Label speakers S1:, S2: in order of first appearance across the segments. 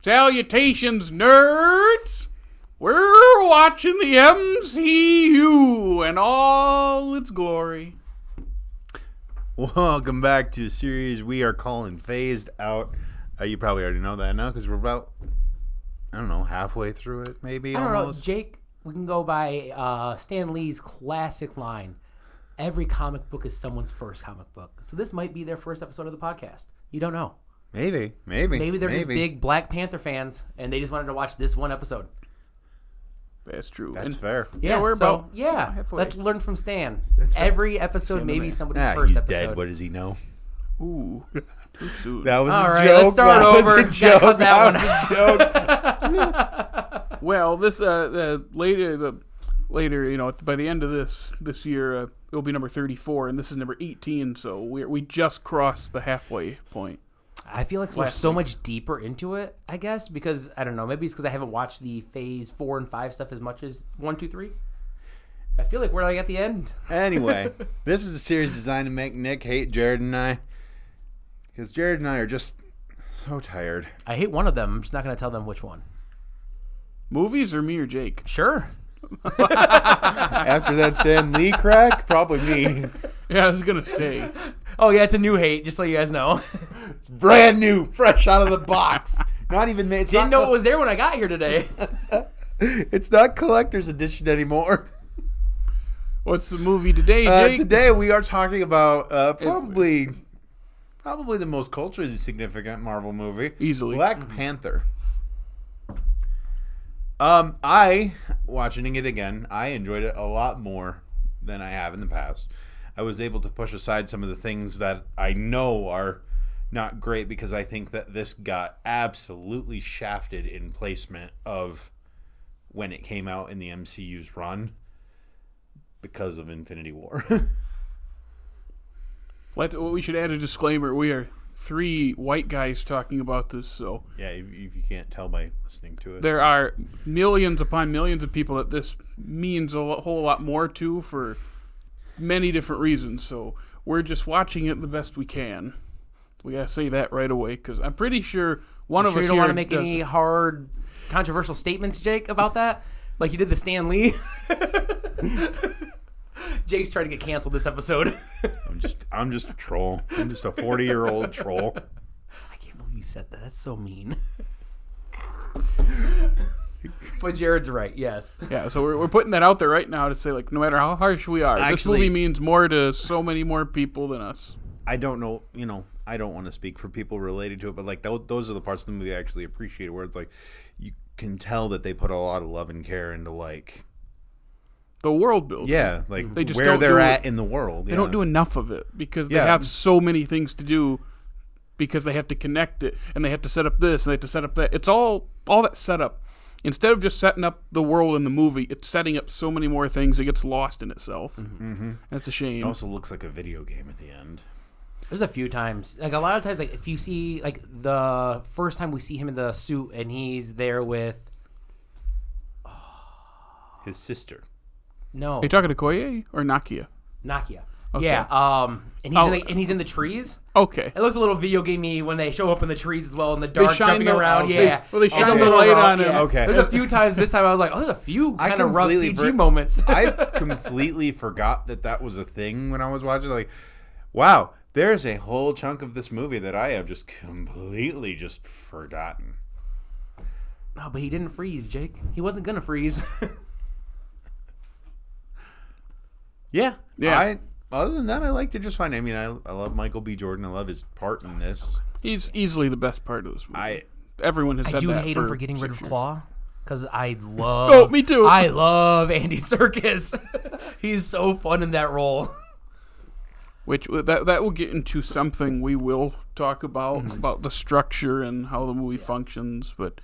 S1: Salutations, nerds! We're watching the MCU and all its glory.
S2: Welcome back to a series we are calling Phased Out. You probably already know that now because we're about, I don't know, halfway through it, maybe,
S3: I don't
S2: almost.
S3: know, Jake, we can go by Stan Lee's classic line. Every comic book is someone's first comic book. So this might be their first episode of the podcast. You don't know.
S2: Maybe
S3: Maybe they're just big Black Panther fans, and they just wanted to watch this one episode.
S1: That's true.
S2: That's fair.
S3: Yeah,
S1: we're about halfway.
S3: Let's learn from Stan.
S2: That's fair.
S3: Every episode, maybe somebody's first
S2: he's
S3: episode.
S2: dead. What does he know?
S1: Ooh, too soon.
S2: That was
S3: All
S2: a
S3: right,
S2: joke.
S3: let's start
S2: that
S3: over.
S2: Was a joke.
S3: Cut that
S2: one
S3: one
S2: a joke.
S1: Well, this later, you know, by the end of this year, it'll be number 34, and this is number 18. So we just crossed the halfway point.
S3: I feel like we're so much deeper into it, I guess, because, I don't know, maybe it's because I haven't watched the Phase 4 and 5 stuff as much as 1, 2, 3. I feel like we're like at the end.
S2: Anyway, this is a series designed to make Nick hate Jared and I, because Jared and I are just so tired.
S3: I hate one of them. I'm just not going to tell them which one.
S1: Movies or me or Jake?
S3: Sure.
S2: After that Stan Lee crack, probably me.
S1: Yeah, I was going to say.
S3: Oh, yeah, it's a new hate, just so you guys know.
S2: It's brand new, fresh out of the box. Not even made.
S3: Didn't know it was there when I got here today.
S2: It's not collector's edition anymore.
S1: What's the movie today, Jake?
S2: Today we are talking about probably the most culturally significant Marvel movie.
S1: Easily.
S2: Black Panther. Watching it again, I enjoyed it a lot more than I have in the past. I was able to push aside some of the things that I know are not great because I think that this got absolutely shafted in placement of when it came out in the MCU's run because of Infinity War.
S1: We should add a disclaimer. We are 3 white guys talking about this, so
S2: yeah, if you can't tell by listening to it.
S1: There are millions upon millions of people that this means a whole lot more to for many different reasons, so we're just watching it the best we can. We gotta say that right away, because I'm pretty sure one of us
S3: you don't
S1: here
S3: want to make any hard, controversial statements, Jake, about that? Like you did the Stan Lee? Jake's trying to get canceled this episode.
S2: I'm just a troll. I'm just a 40-year-old troll.
S3: I can't believe you said that. That's so mean. But Jared's right, yes.
S1: Yeah, so we're putting that out there right now to say, like, no matter how harsh we are, this movie means more to so many more people than us.
S2: I don't know, I don't want to speak for people related to it, but like those are the parts of the movie I actually appreciate, where it's like you can tell that they put a lot of love and care into like
S1: the world building.
S2: Yeah, like
S1: they just
S2: where they're at in the world.
S1: They don't do enough of it because they have so many things to do because they have to connect it and they have to set up this and they have to set up that. It's all that setup. Instead of just setting up the world in the movie, it's setting up so many more things it gets lost in itself. Mm-hmm. That's a shame.
S2: It also looks like a video game at the end.
S3: There's a few times, like a lot of times, like if you see, like the first time we see him in the suit and he's there with
S2: his sister.
S3: No.
S1: Are you talking to Koye or Nakia?
S3: Nakia.
S1: Okay.
S3: Yeah. And he's in the trees.
S1: Okay.
S3: It looks a little video gamey when they show up in the trees as well in the dark,
S1: jumping
S3: around.
S1: Yeah. They shine the light on him.
S3: Yeah.
S2: Okay.
S3: There's a few times this time I was like, oh, there's a few kind of rough CG moments.
S2: I completely forgot that was a thing when I was watching. Like, wow, there's a whole chunk of this movie that I have just completely just forgotten.
S3: No, but he didn't freeze, Jake. He wasn't gonna freeze.
S2: Yeah. Other than that, I liked it just fine. I mean, I love Michael B. Jordan. I love his part in this.
S1: He's easily the best part of this movie. Everyone has said that.
S3: I do hate him for getting rid of Claw, because I love...
S1: Oh, me too.
S3: I love Andy Serkis. He's so fun in that role.
S1: Which, that will get into something we will talk about the structure and how the movie functions, but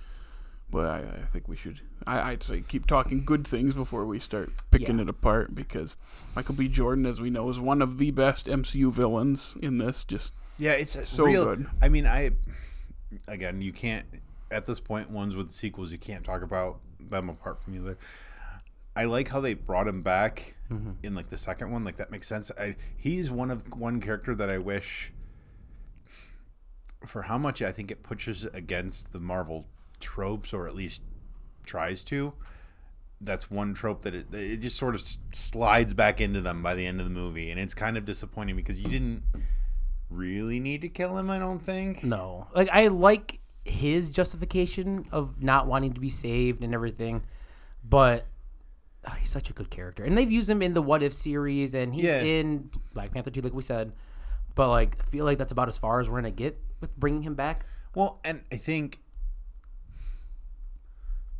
S1: I think we should... I'd say keep talking good things before we start picking it apart, because Michael B. Jordan, as we know, is one of the best MCU villains in this.
S2: It's
S1: so good.
S2: I mean, again, you can't, at this point, ones with sequels, you can't talk about them apart from each other. I like how they brought him back in like the second one. Like that makes sense. He's one character that I wish, for how much I think it pushes against the Marvel tropes, or at least tries to. That's one trope that it just sort of slides back into them by the end of the movie, and it's kind of disappointing because you didn't really need to kill him, I don't think.
S3: No. Like, I like his justification of not wanting to be saved and everything, but he's such a good character. And they've used him in the What If series, and he's in Black Panther 2, like we said. But, like, I feel like that's about as far as we're going to get with bringing him back.
S2: Well, and I think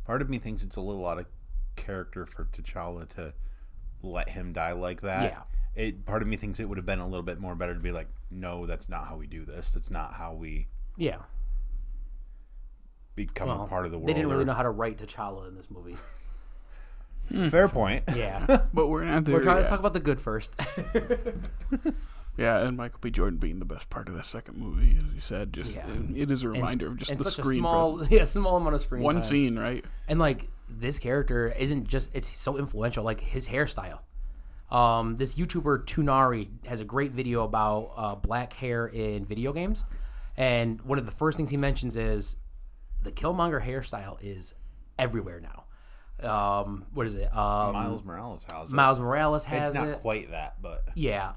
S2: part of me thinks it's a little out of character for T'Challa to let him die like that.
S3: Yeah.
S2: Part of me thinks it would have been a little bit more better to be like, no, that's not how we do this. That's not how we become a part of the world.
S3: They didn't really know how to write T'Challa in this movie.
S2: Fair point.
S3: Yeah.
S1: But we're not there.
S3: We're trying to talk about the good first.
S1: Yeah, and Michael B. Jordan being the best part of the second movie, as you said, it is a reminder of just the screen presence.
S3: Small amount of screen
S1: One
S3: time.
S1: scene, right?
S3: And, like, this character isn't just, it's so influential, like his hairstyle. This YouTuber Tunari has a great video about black hair in video games, and one of the first things he mentions is the Killmonger hairstyle is everywhere now. What is it?
S2: Miles Morales has it.
S3: Miles Morales has
S2: it's
S3: it.
S2: It's not quite that, but
S3: yeah.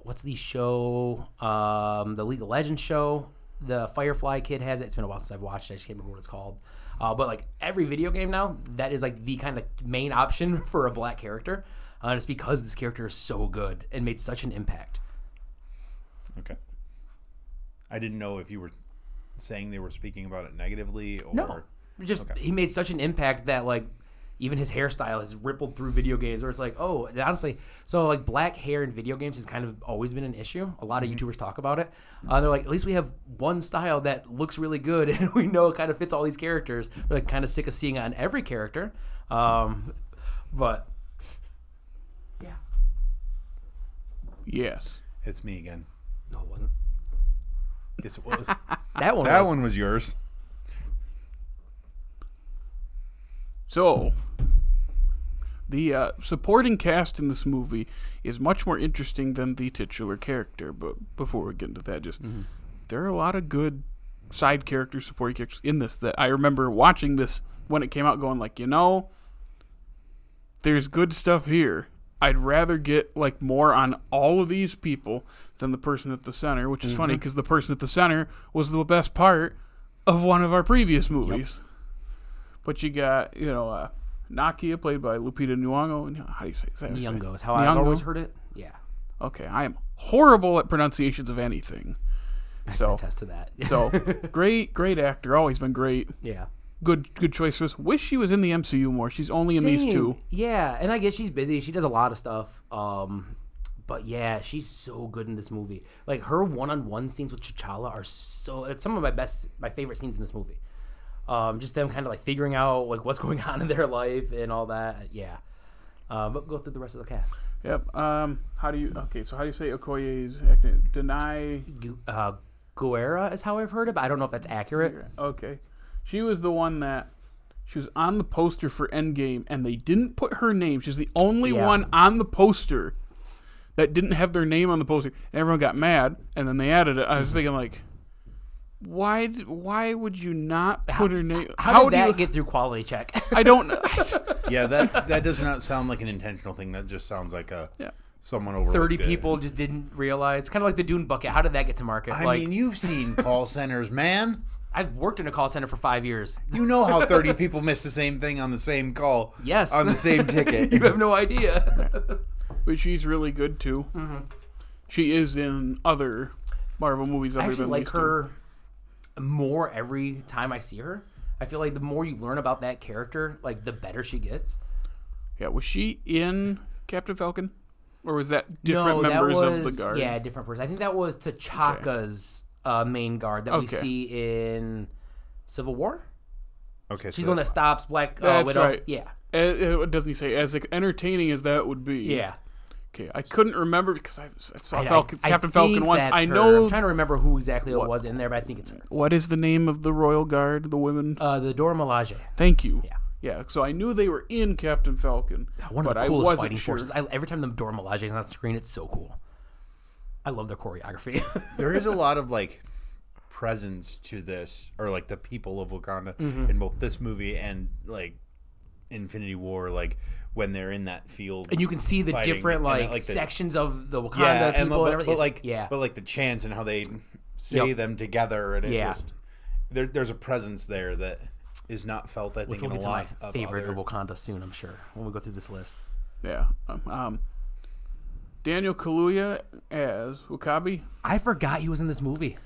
S3: What's the show? The League of Legends show. The Firefly kid has it. It's been a while since I've watched it. I just can't remember what it's called. But like every video game now, that is like the kind of main option for a black character. And it's because this character is so good and made such an impact.
S2: Okay. I didn't know if you were saying they were speaking about it negatively or...
S3: No. Just he made such an impact that like even his hairstyle has rippled through video games where it's like, oh, honestly, so like black hair in video games has kind of always been an issue. A lot of YouTubers talk about it. They're like, at least we have one style that looks really good and we know it kind of fits all these characters. They're like kind of sick of seeing it on every character. But yeah.
S1: Yes.
S2: It's me again.
S3: No, it wasn't.
S2: Yes, it was.
S3: That
S2: one was yours.
S1: So, the supporting cast in this movie is much more interesting than the titular character. But before we get into that, there are a lot of good side characters, supporting characters in this that I remember watching this when it came out going like, there's good stuff here. I'd rather get like more on all of these people than the person at the center, which is funny because the person at the center was the best part of one of our previous movies. Yep. But you got, Nakia, played by Lupita Nyong'o. And how do you say that?
S3: Nyong'o is how I've always heard it. Yeah.
S1: Okay, I am horrible at pronunciations of anything.
S3: I can attest to that.
S1: So, great actor. Always been great.
S3: Yeah.
S1: Good choice for this. Wish she was in the MCU more. She's only in these two.
S3: Yeah, and I guess she's busy. She does a lot of stuff. But yeah, she's so good in this movie. Like her one-on-one scenes with T'Challa are it's some of my favorite scenes in this movie. Just them kind of like figuring out like what's going on in their life and all that. Yeah. But go through the rest of the cast.
S1: Yep. How do you say Okoye's acting?
S3: Guerra is how I've heard it, but I don't know if that's accurate.
S1: Okay. She was the one that she was on the poster for Endgame, and they didn't put her name. She's the only one on the poster that didn't have their name on the poster. And everyone got mad, and then they added it. I was thinking, like, why would you not put her name?
S3: How did that get through quality check?
S1: I don't know.
S2: Yeah, that does not sound like an intentional thing. That just sounds like someone overlooked
S3: 30 people just didn't realize. Kind of like the Dune bucket. How did that get to market?
S2: I mean, you've seen call centers, man.
S3: I've worked in a call center for 5 years.
S2: You know how 30 people miss the same thing on the same call.
S3: Yes.
S2: On the same ticket.
S3: You have no idea.
S1: But she's really good, too. Mm-hmm. She is in other Marvel movies other than these two. I like her
S3: more every time I see her. I feel like the more you learn about that character, like the better she gets.
S1: Yeah, was she in Captain Falcon? Or was that different members of the Guard?
S3: Yeah, different person. I think that was T'Chaka's main guard that we see in Civil War.
S2: Okay,
S3: she's the one that stops Black
S1: That's
S3: Widow.
S1: Right.
S3: Yeah.
S1: Doesn't he say as entertaining as that would be?
S3: Yeah.
S1: Okay, I couldn't remember because I saw Captain Falcon once. I know.
S3: I'm trying to remember who exactly it was in there, but I think it's her.
S1: What is the name of the Royal Guard? The women.
S3: The Dora Milaje.
S1: Thank you.
S3: Yeah.
S1: Yeah, so I knew they were in Captain Falcon.
S3: One of the coolest fighting forces. Every time the Dora Milaje is on the screen, it's so cool. I love their choreography.
S2: There is a lot of like presence to this, or like the people of Wakanda in both this movie and like Infinity War, like when they're in that field,
S3: and you can see the
S2: fighting,
S3: different like sections of the Wakanda people and everything.
S2: But like the chants and how they say them together, and it just there's a presence there that is not felt, I think,
S3: we'll
S2: in a
S3: get to
S2: lot
S3: my
S2: of
S3: favorite
S2: other...
S3: of Wakanda soon, I'm sure, when we go through this list.
S1: Yeah. Daniel Kaluuya as W'Kabi.
S3: I forgot he was in this movie.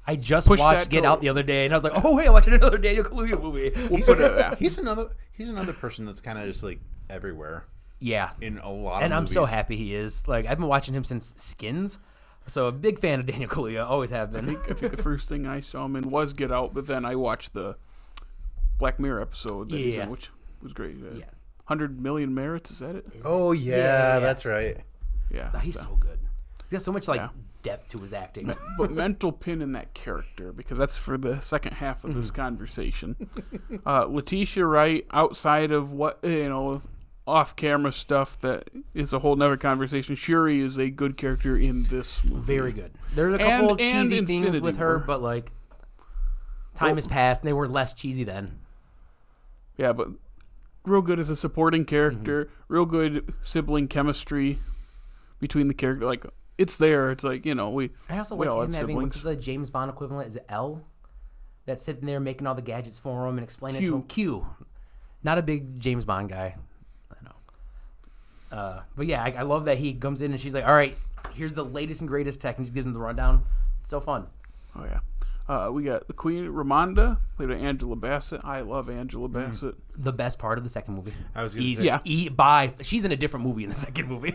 S3: I just
S1: Push
S3: watched
S1: that
S3: Get
S1: goal.
S3: Out the other day, and I was like, "Oh wait, I'm watching another Daniel Kaluuya movie."
S2: He's another person that's kind of just like everywhere.
S3: Yeah,
S2: in a lot of
S3: and I'm
S2: movies.
S3: so happy he is. Like I've been watching him since Skins, so a big fan of Daniel Kaluuya. Always have been.
S1: I think the first thing I saw him in was Get Out, but then I watched the Black Mirror episode that he's in, which was great. 100 Million Merits, is that it?
S2: Oh yeah, that's right.
S3: Yeah, he's so good. He's got so much depth to his acting.
S1: But mental pin in that character, because that's for the second half of this conversation. Letitia Wright, outside of what off-camera stuff that is a whole nother conversation. Shuri is a good character in this movie.
S3: Very good. There's a couple of cheesy things
S1: Infinity
S3: with her,
S1: War.
S3: but like time has passed, and they were less cheesy then.
S1: Yeah, but real good as a supporting character. Real good sibling chemistry between the character. Like, it's there. It's like,
S3: I also
S1: we all
S3: like him
S1: have
S3: having what's
S1: siblings.
S3: the James Bond equivalent is L, that's sitting there making all the gadgets for him and explaining it to him. Q. Not a big James Bond guy. I know. But yeah, I love that he comes in and she's like, all right, here's the latest and greatest tech, and she gives him the rundown. It's so fun.
S1: Oh, yeah. We got the Queen Ramonda, played by Angela Bassett. I love Angela Bassett.
S3: The best part of the second movie.
S2: I was going to
S3: say. She's in a different movie in the second movie.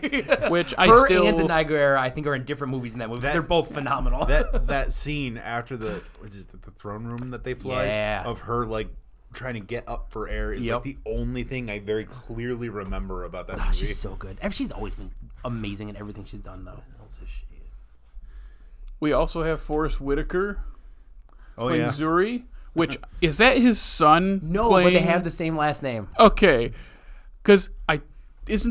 S1: Which
S3: Her and Denai Guerrero, I think, are in different movies in that movie. They're both phenomenal.
S2: That scene after the throne room that they fly of her like trying to get up for air is like the only thing I very clearly remember about that movie.
S3: She's so good. She's always been amazing in everything she's done, though.
S1: We also have Forrest Whitaker. Playing
S2: yeah.
S1: Zuri, which is that his son?
S3: No,
S1: playing?
S3: but they have the same last name.
S1: Okay, because and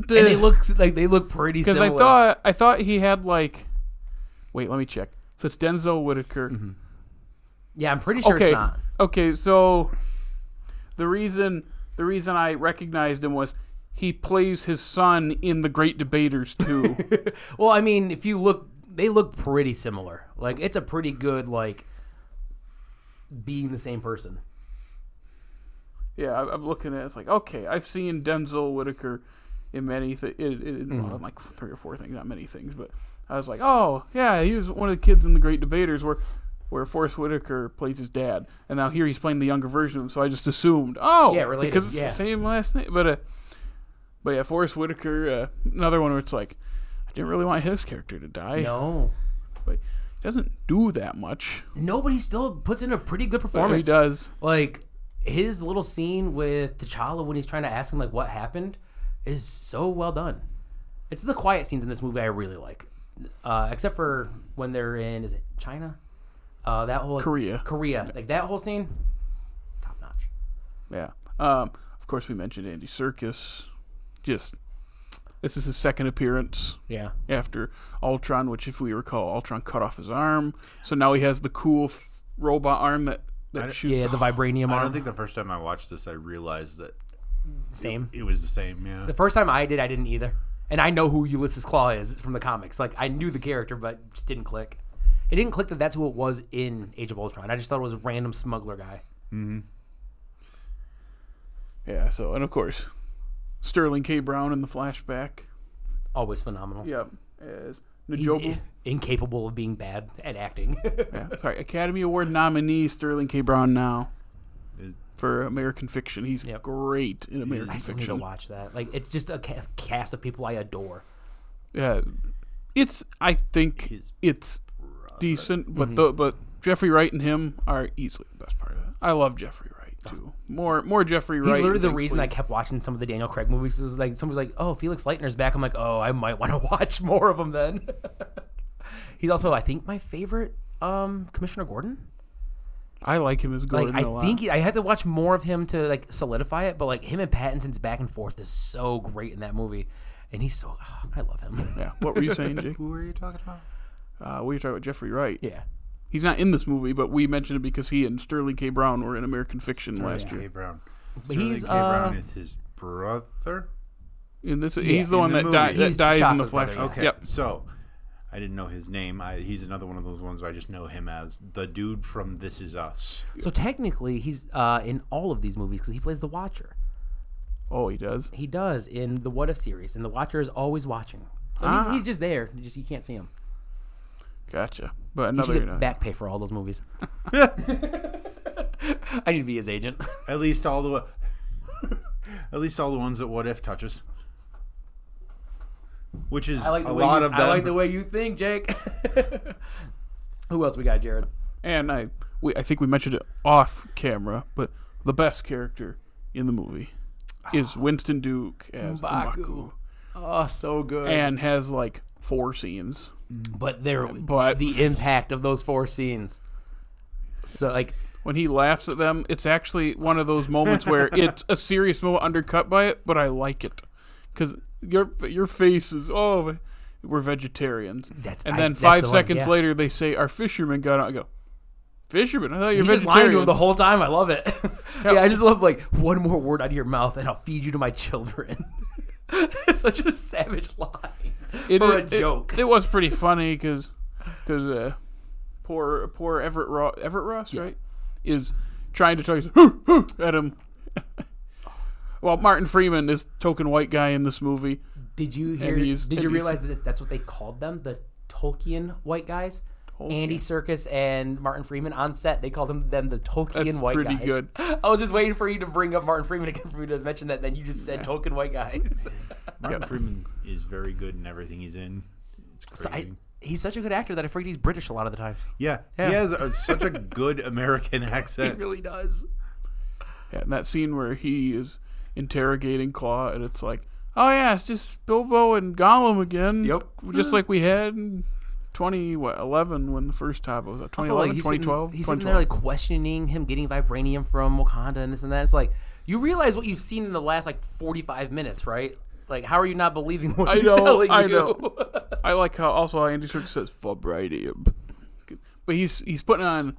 S3: they look pretty similar.
S1: Because I thought he had like, wait, let me check. So it's Denzel Whitaker.
S3: Mm-hmm. Yeah, I'm pretty sure it's not.
S1: Okay, so the reason I recognized him was he plays his son in The Great Debaters too.
S3: Well, I mean, if you look, they look pretty similar. Like it's a pretty good like. Being the same person.
S1: Yeah, I'm looking at it. It's like, okay, I've seen Denzel Whitaker in many well, like 3 or 4 things, not many things, but I was like, oh, yeah, he was one of the kids in The Great Debaters where Forrest Whitaker plays his dad, and now here he's playing the younger version of him, so I just assumed, related, because it's the same last name. But yeah, Forrest Whitaker, another one where it's like, I didn't really want his character to die.
S3: No.
S1: But doesn't do that much.
S3: No, but he still puts in a pretty good performance.
S1: He does.
S3: Like his little scene with T'Challa when he's trying to ask him like what happened is so well done. It's the quiet scenes in this movie I really like, except for when they're in China, that whole Korea, like that whole scene, top notch.
S1: Yeah. Of course, we mentioned Andy Serkis. This is his second appearance.
S3: Yeah.
S1: After Ultron, which, if we recall, Ultron cut off his arm. So now he has the cool robot arm that shoots.
S3: Yeah, the vibranium arm.
S2: I don't think the first time I watched this, I realized that it was the same. Yeah.
S3: The first time I didn't either. And I know who Ulysses Claw is from the comics. Like, I knew the character, but just didn't click. It didn't click that that's who it was in Age of Ultron. I just thought it was a random smuggler guy.
S2: Mm-hmm.
S1: Yeah, so, and of course, Sterling K. Brown in the flashback.
S3: Always phenomenal.
S1: Yep. As
S3: He's incapable of being bad at acting.
S1: Yeah. Sorry, Academy Award nominee Sterling K. Brown now for American Fiction. He's great in American Fiction.
S3: I still need to watch that. Like, it's just a cast of people I adore.
S1: Yeah, I think it's decent, but Jeffrey Wright and him are easily the best part of it. I love Jeffrey Wright too. More Jeffrey Wright.
S3: He's literally the reason I kept watching some of the Daniel Craig movies. Is like somebody's like, "Oh, Felix Leitner's back." I'm like, "Oh, I might want to watch more of them then." He's also, I think, my favorite Commissioner Gordon.
S1: I like him as Gordon a lot.
S3: I had to watch more of him to like solidify it, but like him and Pattinson's back and forth is so great in that movie, and he's so I love him.
S1: Yeah. What were you saying, Jake?
S2: Who were you talking about?
S1: We were talking about Jeffrey Wright.
S3: Yeah.
S1: He's not in this movie, but we mentioned it because he and Sterling K. Brown were in American Fiction last year.
S2: K. Brown.
S3: But he's,
S2: Sterling K. Brown is his brother?
S1: In this, he's the
S2: in
S1: one
S2: the
S1: that,
S2: movie.
S1: that
S3: He's
S1: dies in the
S3: Chopper's brother,
S1: flash.
S3: yeah.
S2: Okay,
S1: Yep.
S2: so I didn't know his name. He's another one of those ones where I just know him as the dude from This Is Us.
S3: So technically, he's in all of these movies because he plays the Watcher.
S1: Oh, he does?
S3: He does in the What If series, and the Watcher is always watching. So he's just there. You can't see him.
S1: Gotcha. But
S3: You should
S1: another...
S3: get back pay for all those movies. I need to be his agent.
S2: At least all the ones that What If touches. Which is a lot of them.
S3: I like the way you think, Jake. Who else we got, Jared?
S1: And I think we mentioned it off camera, but the best character in the movie is Winston Duke as M'Baku.
S3: Oh, so good.
S1: And has like 4 scenes.
S3: But the impact of those 4 scenes. So like
S1: when he laughs at them, it's actually one of those moments where it's a serious moment undercut by it, but I like it because your face is we're vegetarians. Then 5 seconds later they say our fisherman got out. I go, fisherman? I thought you're
S3: just lying to him
S1: vegetarian
S3: the whole time. I love it. Yeah, I just love like one more word out of your mouth and I'll feed you to my children. It's such a savage line for a joke.
S1: It was pretty funny because poor Everett Ross, right, is trying to talk at him. Well, Martin Freeman is token white guy in this movie.
S3: Did you realize that that's what they called them, the Tolkien white guys? Andy Serkis and Martin Freeman on set, they called them the Tolkien white guys.
S1: That's pretty good.
S3: I was just waiting for you to bring up Martin Freeman again for me to mention that. Then you just said Tolkien white guys.
S2: Martin Freeman is very good in everything he's in. It's crazy.
S3: He's such a good actor that I forget he's British a lot of the times.
S2: Yeah. He has such a good American accent.
S3: He really does.
S1: Yeah, and that scene where he is interrogating Claw, and it's like, oh yeah, it's just Bilbo and Gollum again.
S3: Yep.
S1: Just like we had in 2011 when the first time was 2011, 2012.
S3: He's sitting there like questioning him getting vibranium from Wakanda and this and that. It's like, you realize what you've seen in the last like 45 minutes, right? Like, how are you not believing what he's telling you?
S1: I know. I like how Andy Serkis says vibranium, but he's putting on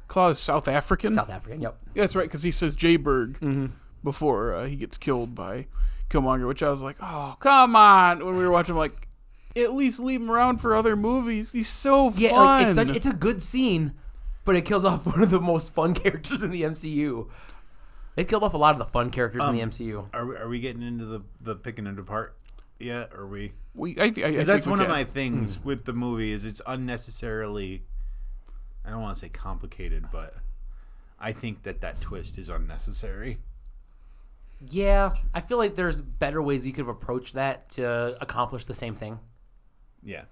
S1: Claw's South African.
S3: South African, yep.
S1: That's right, because he says Jayberg before he gets killed by Killmonger, which I was like, oh come on. When we were watching, I'm like, at least leave him around for other movies. He's so fun.
S3: Yeah, like, it's a good scene, but it kills off one of the most fun characters in the MCU. They killed off a lot of the fun characters in the MCU.
S2: Are we getting into the picking it apart yet? Or we?
S1: Because
S2: that's one of my things with the movie is it's unnecessarily. I don't want to say complicated, but I think that twist is unnecessary.
S3: Yeah, I feel like there's better ways you could have approached that to accomplish the same thing.
S2: Yeah.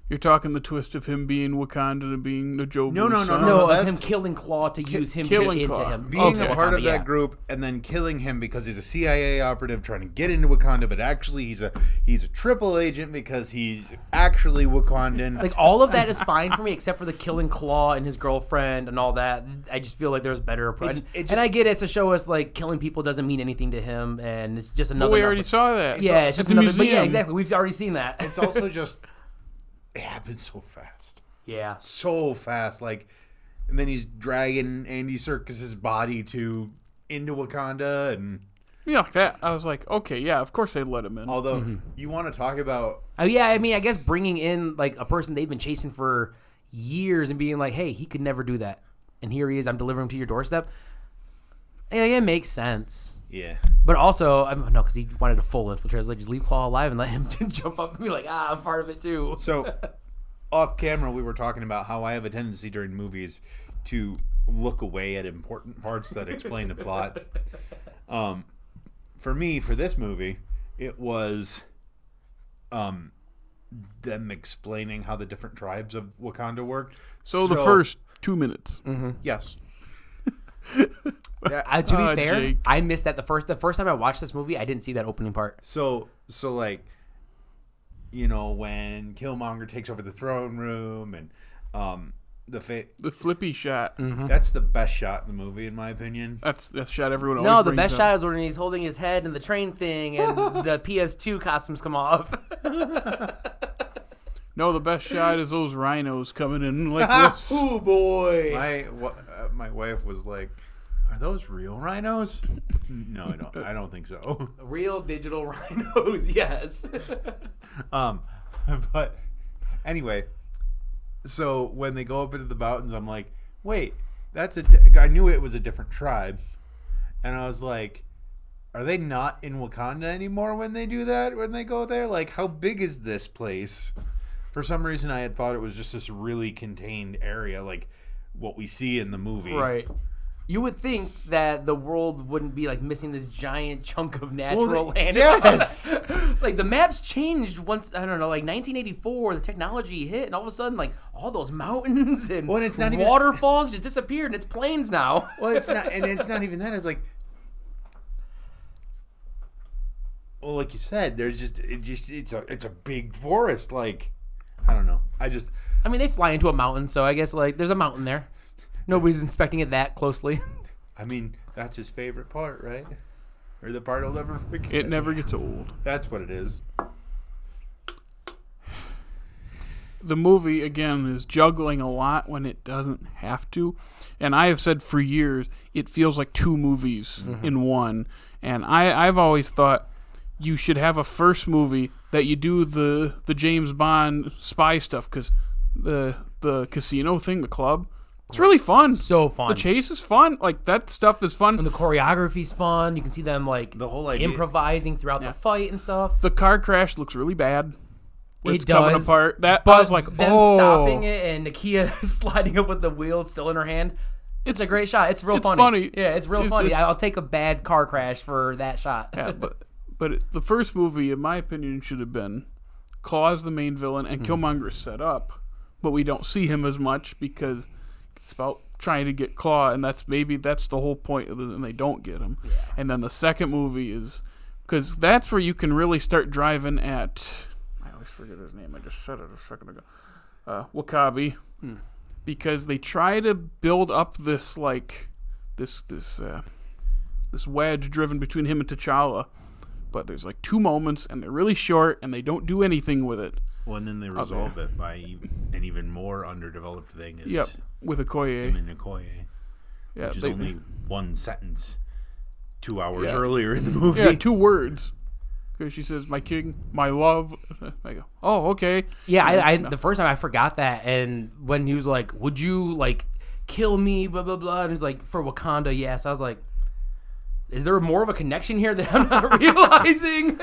S1: You're talking the twist of him being Wakanda and being Najobu's son?
S3: No, of him killing Claw to use him to get into him.
S2: Being a part of that group and then killing him because he's a CIA operative trying to get into Wakanda, but actually he's a triple agent because he's actually Wakandan.
S3: Like, all of that is fine for me except for the killing Claw and his girlfriend and all that. I just feel like there's better approach. And I get it to show us, like, killing people doesn't mean anything to him, and it's just another...
S1: But we already saw that.
S3: Yeah, it's just another... But yeah, exactly. We've already seen that.
S2: It's also just... It happens so fast.
S3: Yeah.
S2: So fast. Like, and then he's dragging Andy Serkis's body into Wakanda and...
S1: Yeah, that. I was like, okay, yeah, of course they let him in.
S2: Although, you want to talk about...
S3: Oh, yeah, I mean, I guess bringing in, like, a person they've been chasing for years and being like, hey, he could never do that. And here he is, I'm delivering him to your doorstep. It makes sense.
S2: Yeah.
S3: But also, no, because he wanted a full infiltrate. I was like, just leave Claw alive and let him jump up and be like, I'm part of it too.
S2: So, off camera, we were talking about how I have a tendency during movies to look away at important parts that explain the plot. For me, for this movie, it was them explaining how the different tribes of Wakanda work.
S1: So the first 2 minutes.
S2: Yes.
S3: To be fair,
S1: Jake.
S3: I missed that the first time I watched this movie. I didn't see that opening part.
S2: So like, you know, when Killmonger takes over the throne room and
S1: The flippy shot.
S2: that's the best shot in the movie, in my opinion.
S1: That's the shot everyone always
S3: No, the
S1: brings
S3: best
S1: up.
S3: shot is when he's holding his head in the train thing and the PS2 costumes come off.
S1: No, the best shot is those rhinos coming in like this.
S3: Oh boy.
S2: My wife was like, "Are those real rhinos?" No, I don't think so.
S3: Real digital rhinos, yes.
S2: But anyway, so when they go up into the mountains, I'm like, wait, I knew it was a different tribe, and I was like, are they not in Wakanda anymore when they do that? When they go there, like, how big is this place? For some reason, I had thought it was just this really contained area, like what we see in the movie.
S3: Right. You would think that the world wouldn't be like missing this giant chunk of natural land.
S2: Yes.
S3: Like the maps changed once, I don't know, like 1984, the technology hit, and all of a sudden, like all those mountains and
S2: it's not
S3: waterfalls just disappeared, and it's plains now.
S2: Well, it's not, and it's not even that. It's like, well, like you said, it's a big forest. Like, I don't know.
S3: I mean, they fly into a mountain, so I guess like there's a mountain there. Nobody's inspecting it that closely.
S2: I mean, that's his favorite part, right? Or the part he'll never forget.
S1: It never gets old.
S2: That's what it is.
S1: The movie, again, is juggling a lot when it doesn't have to. And I have said for years, it feels like two movies in one. And I've always thought you should have a first movie that you do the James Bond spy stuff, because the casino thing, the club, it's really fun.
S3: So fun.
S1: The chase is fun. Like, that stuff is fun.
S3: And the choreography's fun. You can see them like
S2: the whole idea,
S3: improvising throughout the fight and stuff.
S1: The car crash looks really bad.
S3: It
S1: coming
S3: does.
S1: apart. That
S3: But
S1: I was like,
S3: them stopping it and Nakia sliding up with the wheel still in her hand. It's a great shot. It's real funny. Yeah, it's real funny. I'll take a bad car crash for that shot.
S1: Yeah, but the first movie, in my opinion, should have been Claw's the main villain and Killmonger is set up, but we don't see him as much because it's about trying to get Claw, and that's the whole point of it, and they don't get him. Yeah. And then the second movie is, because that's where you can really start driving at, I always forget his name, I just said it a second ago, Wakabi, because they try to build up this like this wedge driven between him and T'Challa, but there's like two moments and they're really short and they don't do anything with it.
S2: Well, and then they resolve it by an even more underdeveloped thing. Is
S1: with Okoye.
S2: Him and Okoye, which is only one sentence 2 hours earlier in the movie.
S1: Yeah, 2 words. Because she says, "My king, my love." I go, "Oh, okay."
S3: Yeah, the first time I forgot that, and when he was like, "Would you like kill me?" Blah blah blah, and he's like, "For Wakanda, yes." I was like, "Is there more of a connection here that I'm not realizing?"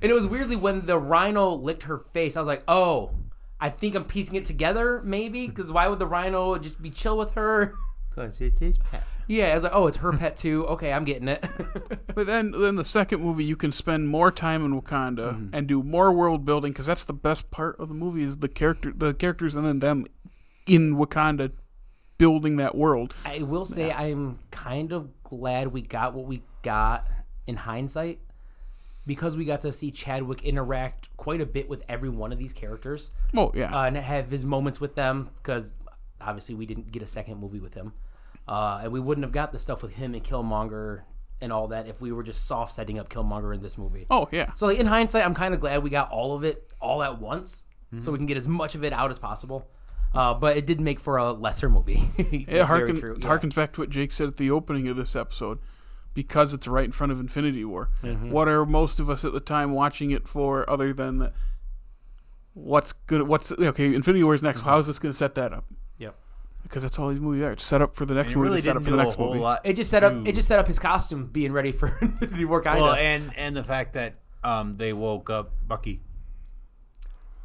S3: And it was weirdly when the rhino licked her face, I was like, "Oh, I think I'm piecing it together, maybe." Because why would the rhino just be chill with her?
S2: Because it's his pet.
S3: Yeah, I was like, "Oh, it's her pet too." Okay, I'm getting it.
S1: But then the second movie, you can spend more time in Wakanda and do more world building, because that's the best part of the movie is the characters, and then them in Wakanda building that world.
S3: I will say I'm kind of glad we got what we got in hindsight, because we got to see Chadwick interact quite a bit with every one of these characters.
S1: Oh, yeah.
S3: And have his moments with them, because obviously we didn't get a second movie with him. And we wouldn't have got the stuff with him and Killmonger and all that if we were just soft setting up Killmonger in this movie.
S1: Oh, yeah.
S3: So like in hindsight, I'm kind of glad we got all of it all at once, so we can get as much of it out as possible. But it did make for a lesser movie.
S1: It harkens back to what Jake said at the opening of this episode, because it's right in front of Infinity War. What are most of us at the time watching it for, other than that? Infinity War is next. How is this going to set that up?
S3: Yep.
S1: Because that's all these movies are. It's set up for the next movie.
S2: Really
S1: set up for the next movie.
S3: It just set up his costume being ready for Infinity War.
S2: Well, and the fact that they woke up Bucky.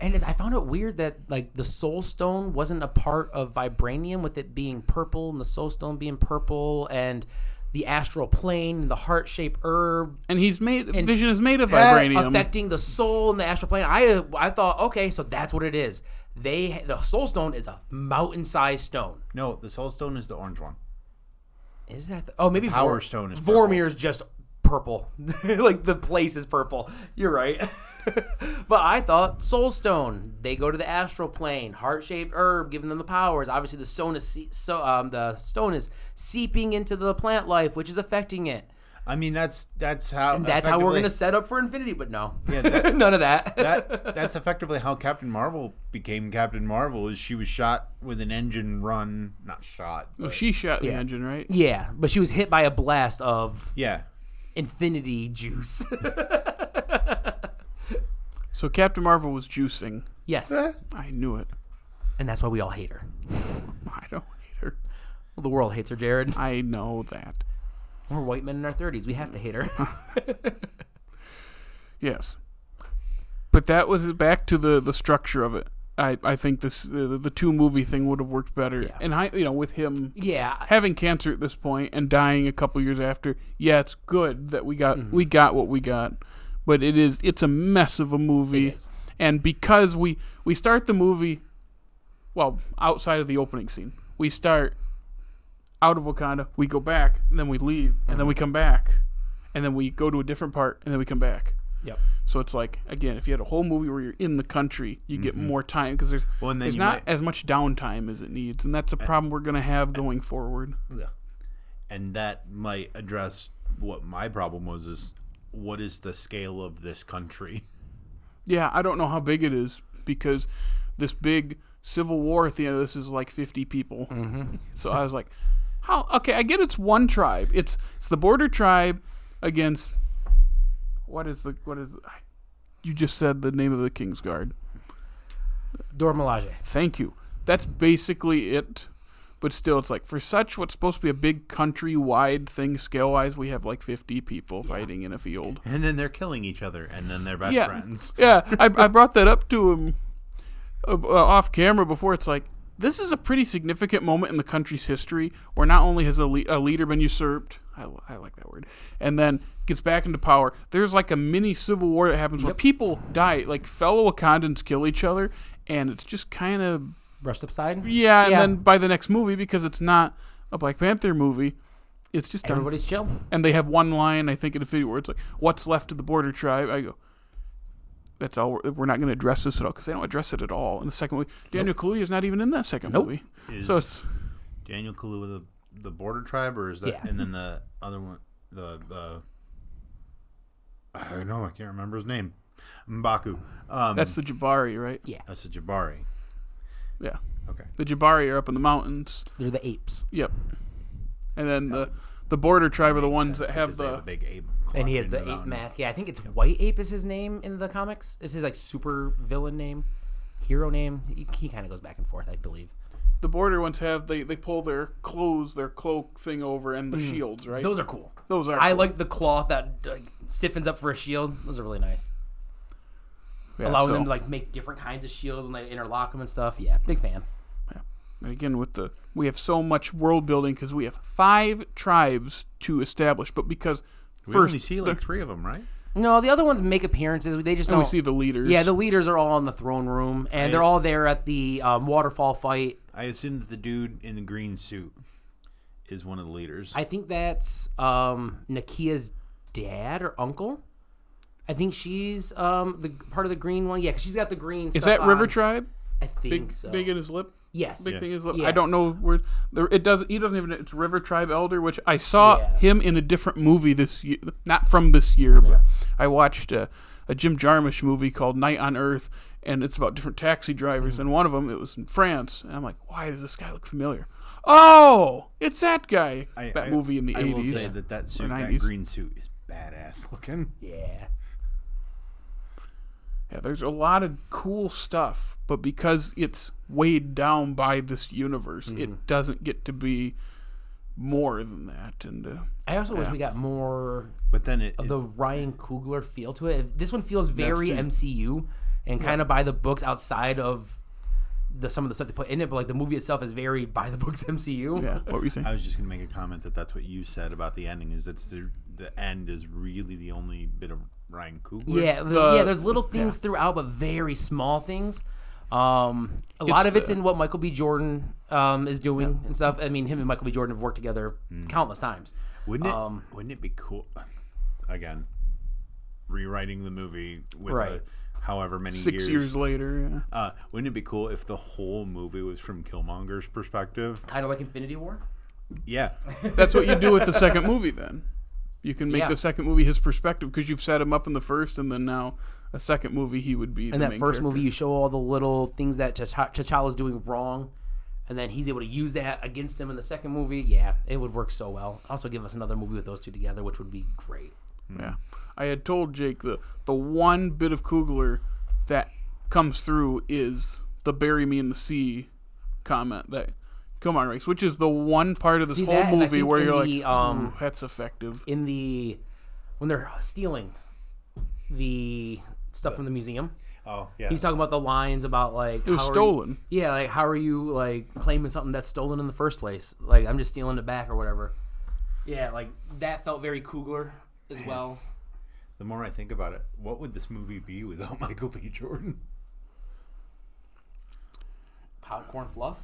S3: And I found it weird that like the Soul Stone wasn't a part of Vibranium, with it being purple and the Soul Stone being purple, and the astral plane and the heart-shaped herb.
S1: And Vision is made of vibranium,
S3: affecting the soul and the astral plane. I thought, okay, so that's what it is. The Soul Stone is a mountain-sized stone.
S2: No, the Soul Stone is the orange one.
S3: Is that? Maybe
S2: Power Stone is purple.
S3: Vormir's just purple. Like the place is purple. You're right. But I thought Soul Stone. They go to the astral plane. Heart-shaped herb, giving them the powers. Obviously, the stone is seeping into the plant life, which is affecting it.
S2: I mean, that's how.
S3: And that's how we're gonna set up for Infinity. But no,
S2: Yeah,
S3: none of that.
S2: that's effectively how Captain Marvel became Captain Marvel. Is she was shot with an engine run, not shot.
S1: Well,
S2: But,
S1: she shot the engine, right?
S3: Yeah, but she was hit by a blast of
S2: yeah.
S3: Infinity juice.
S1: So Captain Marvel was juicing.
S3: Yes,
S1: I knew it.
S3: and that's why we all hate her.
S1: I don't hate her.
S3: Well, the world hates her, Jared.
S1: I know that.
S3: We're white men in our 30s. We have to hate her.
S1: Yes. But that was back to the structure of it. I think this the two movie thing would have worked better.
S3: Yeah.
S1: And with him
S3: Yeah.
S1: having cancer at this point and dying a couple years after, yeah, it's good that we got what we got. But it's a mess of a movie.
S3: It is.
S1: And because we start the movie, well, outside of the opening scene, we start out of Wakanda, we go back, and then we leave, and then we come back, and then we go to a different part, and then we come back.
S3: Yep.
S1: So it's like, again, if you had a whole movie where you're in the country, you get more time because there's not as much downtime as it needs, and that's a problem we're going to have going forward.
S2: Yeah. And that might address what my problem was, is what is the scale of this country?
S1: Yeah, I don't know how big it is because this big civil war at the end of this is like 50 people. Mm-hmm. So I was like, how? Okay, I get it's one tribe. It's the border tribe against you just said the name of the King's Guard.
S3: Dora Milaje.
S1: Thank you. That's basically it. But still, it's like, for such what's supposed to be a big country-wide thing scale-wise, we have like 50 people fighting in a field.
S2: And then they're killing each other, and then they're best friends.
S1: Yeah, I brought that up to him off camera before. It's like, this is a pretty significant moment in the country's history where not only has a leader been usurped, I like that word, and then gets back into power. There's like a mini civil war that happens where people die, like fellow Wakandans kill each other, and it's just kind of
S3: Brushed upside?
S1: yeah. And then by the next movie, because it's not a Black Panther movie, it's just done.
S3: Everybody's chill.
S1: And they have one line, I think, in a video where it's like, "What's left of the border tribe?" I go, "That's all. We're not going to address this at all because they don't address it at all in the second movie." Daniel Kaluuya is not even in that second movie. So it's
S2: Daniel Kaluuya the border tribe, or is that?
S3: Yeah.
S2: And then the other one, the I don't know, I can't remember his name. M'Baku.
S1: that's the Jabari, right?
S3: Yeah.
S2: That's a Jabari.
S1: Yeah.
S2: Okay.
S1: The Jabari are up in the mountains.
S3: They're the apes.
S1: Yep. And then the border tribe are the ones that have
S2: Because they
S1: the
S2: a big ape.
S3: And he has
S2: in
S3: the ape
S2: mountain.
S3: mask. Yeah, I think it's White Ape is his name in the comics. Is his like super villain name, hero name. He kind of goes back and forth, I believe.
S1: the border ones have they pull their cloak thing over and the shields, right?
S3: Those are cool.
S1: Those are
S3: I
S1: cool.
S3: like the cloth that stiffens up for a shield. Those are really nice.
S1: Yeah,
S3: Allowing
S1: so-
S3: them to like make different kinds of shield and like interlock them and stuff. Yeah, big fan.
S1: Yeah. And again, we have so much world building because we have 5 tribes to establish, but because
S2: We
S1: first
S2: only see like 3 of them, right?
S3: No, the other ones make appearances. They just
S1: and
S3: don't.
S1: we see the leaders.
S3: Yeah, the leaders are all in the throne room, and they're all there at the waterfall fight.
S2: I assume that the dude in the green suit is one of the leaders.
S3: I think that's Nakia's dad or uncle. I think she's the part of the green one. Yeah, 'cause she's got the green.
S1: Is
S3: stuff
S1: that River
S3: on.
S1: Tribe?
S3: I think
S1: Big,
S3: so.
S1: big in his lip.
S3: Yes.
S1: Big thing in his lip.
S3: Yeah.
S1: I don't know where there. It doesn't. He doesn't even. It's River Tribe Elder, which I saw
S3: Yeah.
S1: him in a different movie this year. Not from this year, but I watched a Jim Jarmusch movie called Night on Earth, and it's about different taxi drivers. And one of them, it was in France, and I'm like, why does this guy look familiar? Oh, it's that guy. That movie in the 80s.
S2: I will say that suit, that
S1: 90s.
S2: green suit, is badass looking.
S3: Yeah.
S1: Yeah, there's a lot of cool stuff, but because it's weighed down by this universe, it doesn't get to be more than that. And
S3: I also wish we got more
S2: But then
S3: of the Ryan Coogler feel to it. This one feels very
S2: the-
S3: MCU and kind of by the books outside of some of the stuff they put in it, but like the movie itself is very by the books MCU.
S1: yeah, what were you saying?
S2: I was just going to make a comment that's what you said about the ending, is that's the end is really the only bit of Ryan Coogler.
S3: Yeah, there's little things throughout, but very small things. A lot of it's in what Michael B. Jordan is doing and stuff. I mean, him and Michael B. Jordan have worked together countless times.
S2: Wouldn't it be cool? Again, rewriting the movie with
S3: Right.
S2: however many
S1: 6 years later, yeah.
S2: Wouldn't it be cool if the whole movie was from Killmonger's perspective?
S3: Kind of like Infinity War.
S2: Yeah.
S1: That's what you do with the second movie then. You can make the second movie his perspective because you've set him up in the first, and then now a second movie he would be.
S3: In that first movie, you show all the little things that T'Challa's doing wrong, and then he's able to use that against him in the second movie. Yeah, it would work so well. Also, give us another movie with those two together, which would be great.
S1: Yeah, I had told Jake the one bit of Coogler that comes through is the "bury me in the sea" comment that. Come on, Race, which is the one part of this whole movie where you're like, ooh, that's effective.
S3: When they're stealing the stuff from the museum.
S2: Oh, yeah.
S3: He's talking about the lines about, like...
S1: It was stolen.
S3: How are you, like, claiming something that's stolen in the first place? Like, I'm just stealing it back or whatever. Yeah, like, that felt very Coogler as well.
S2: The more I think about it, what would this movie be without Michael B. Jordan?
S3: Popcorn fluff?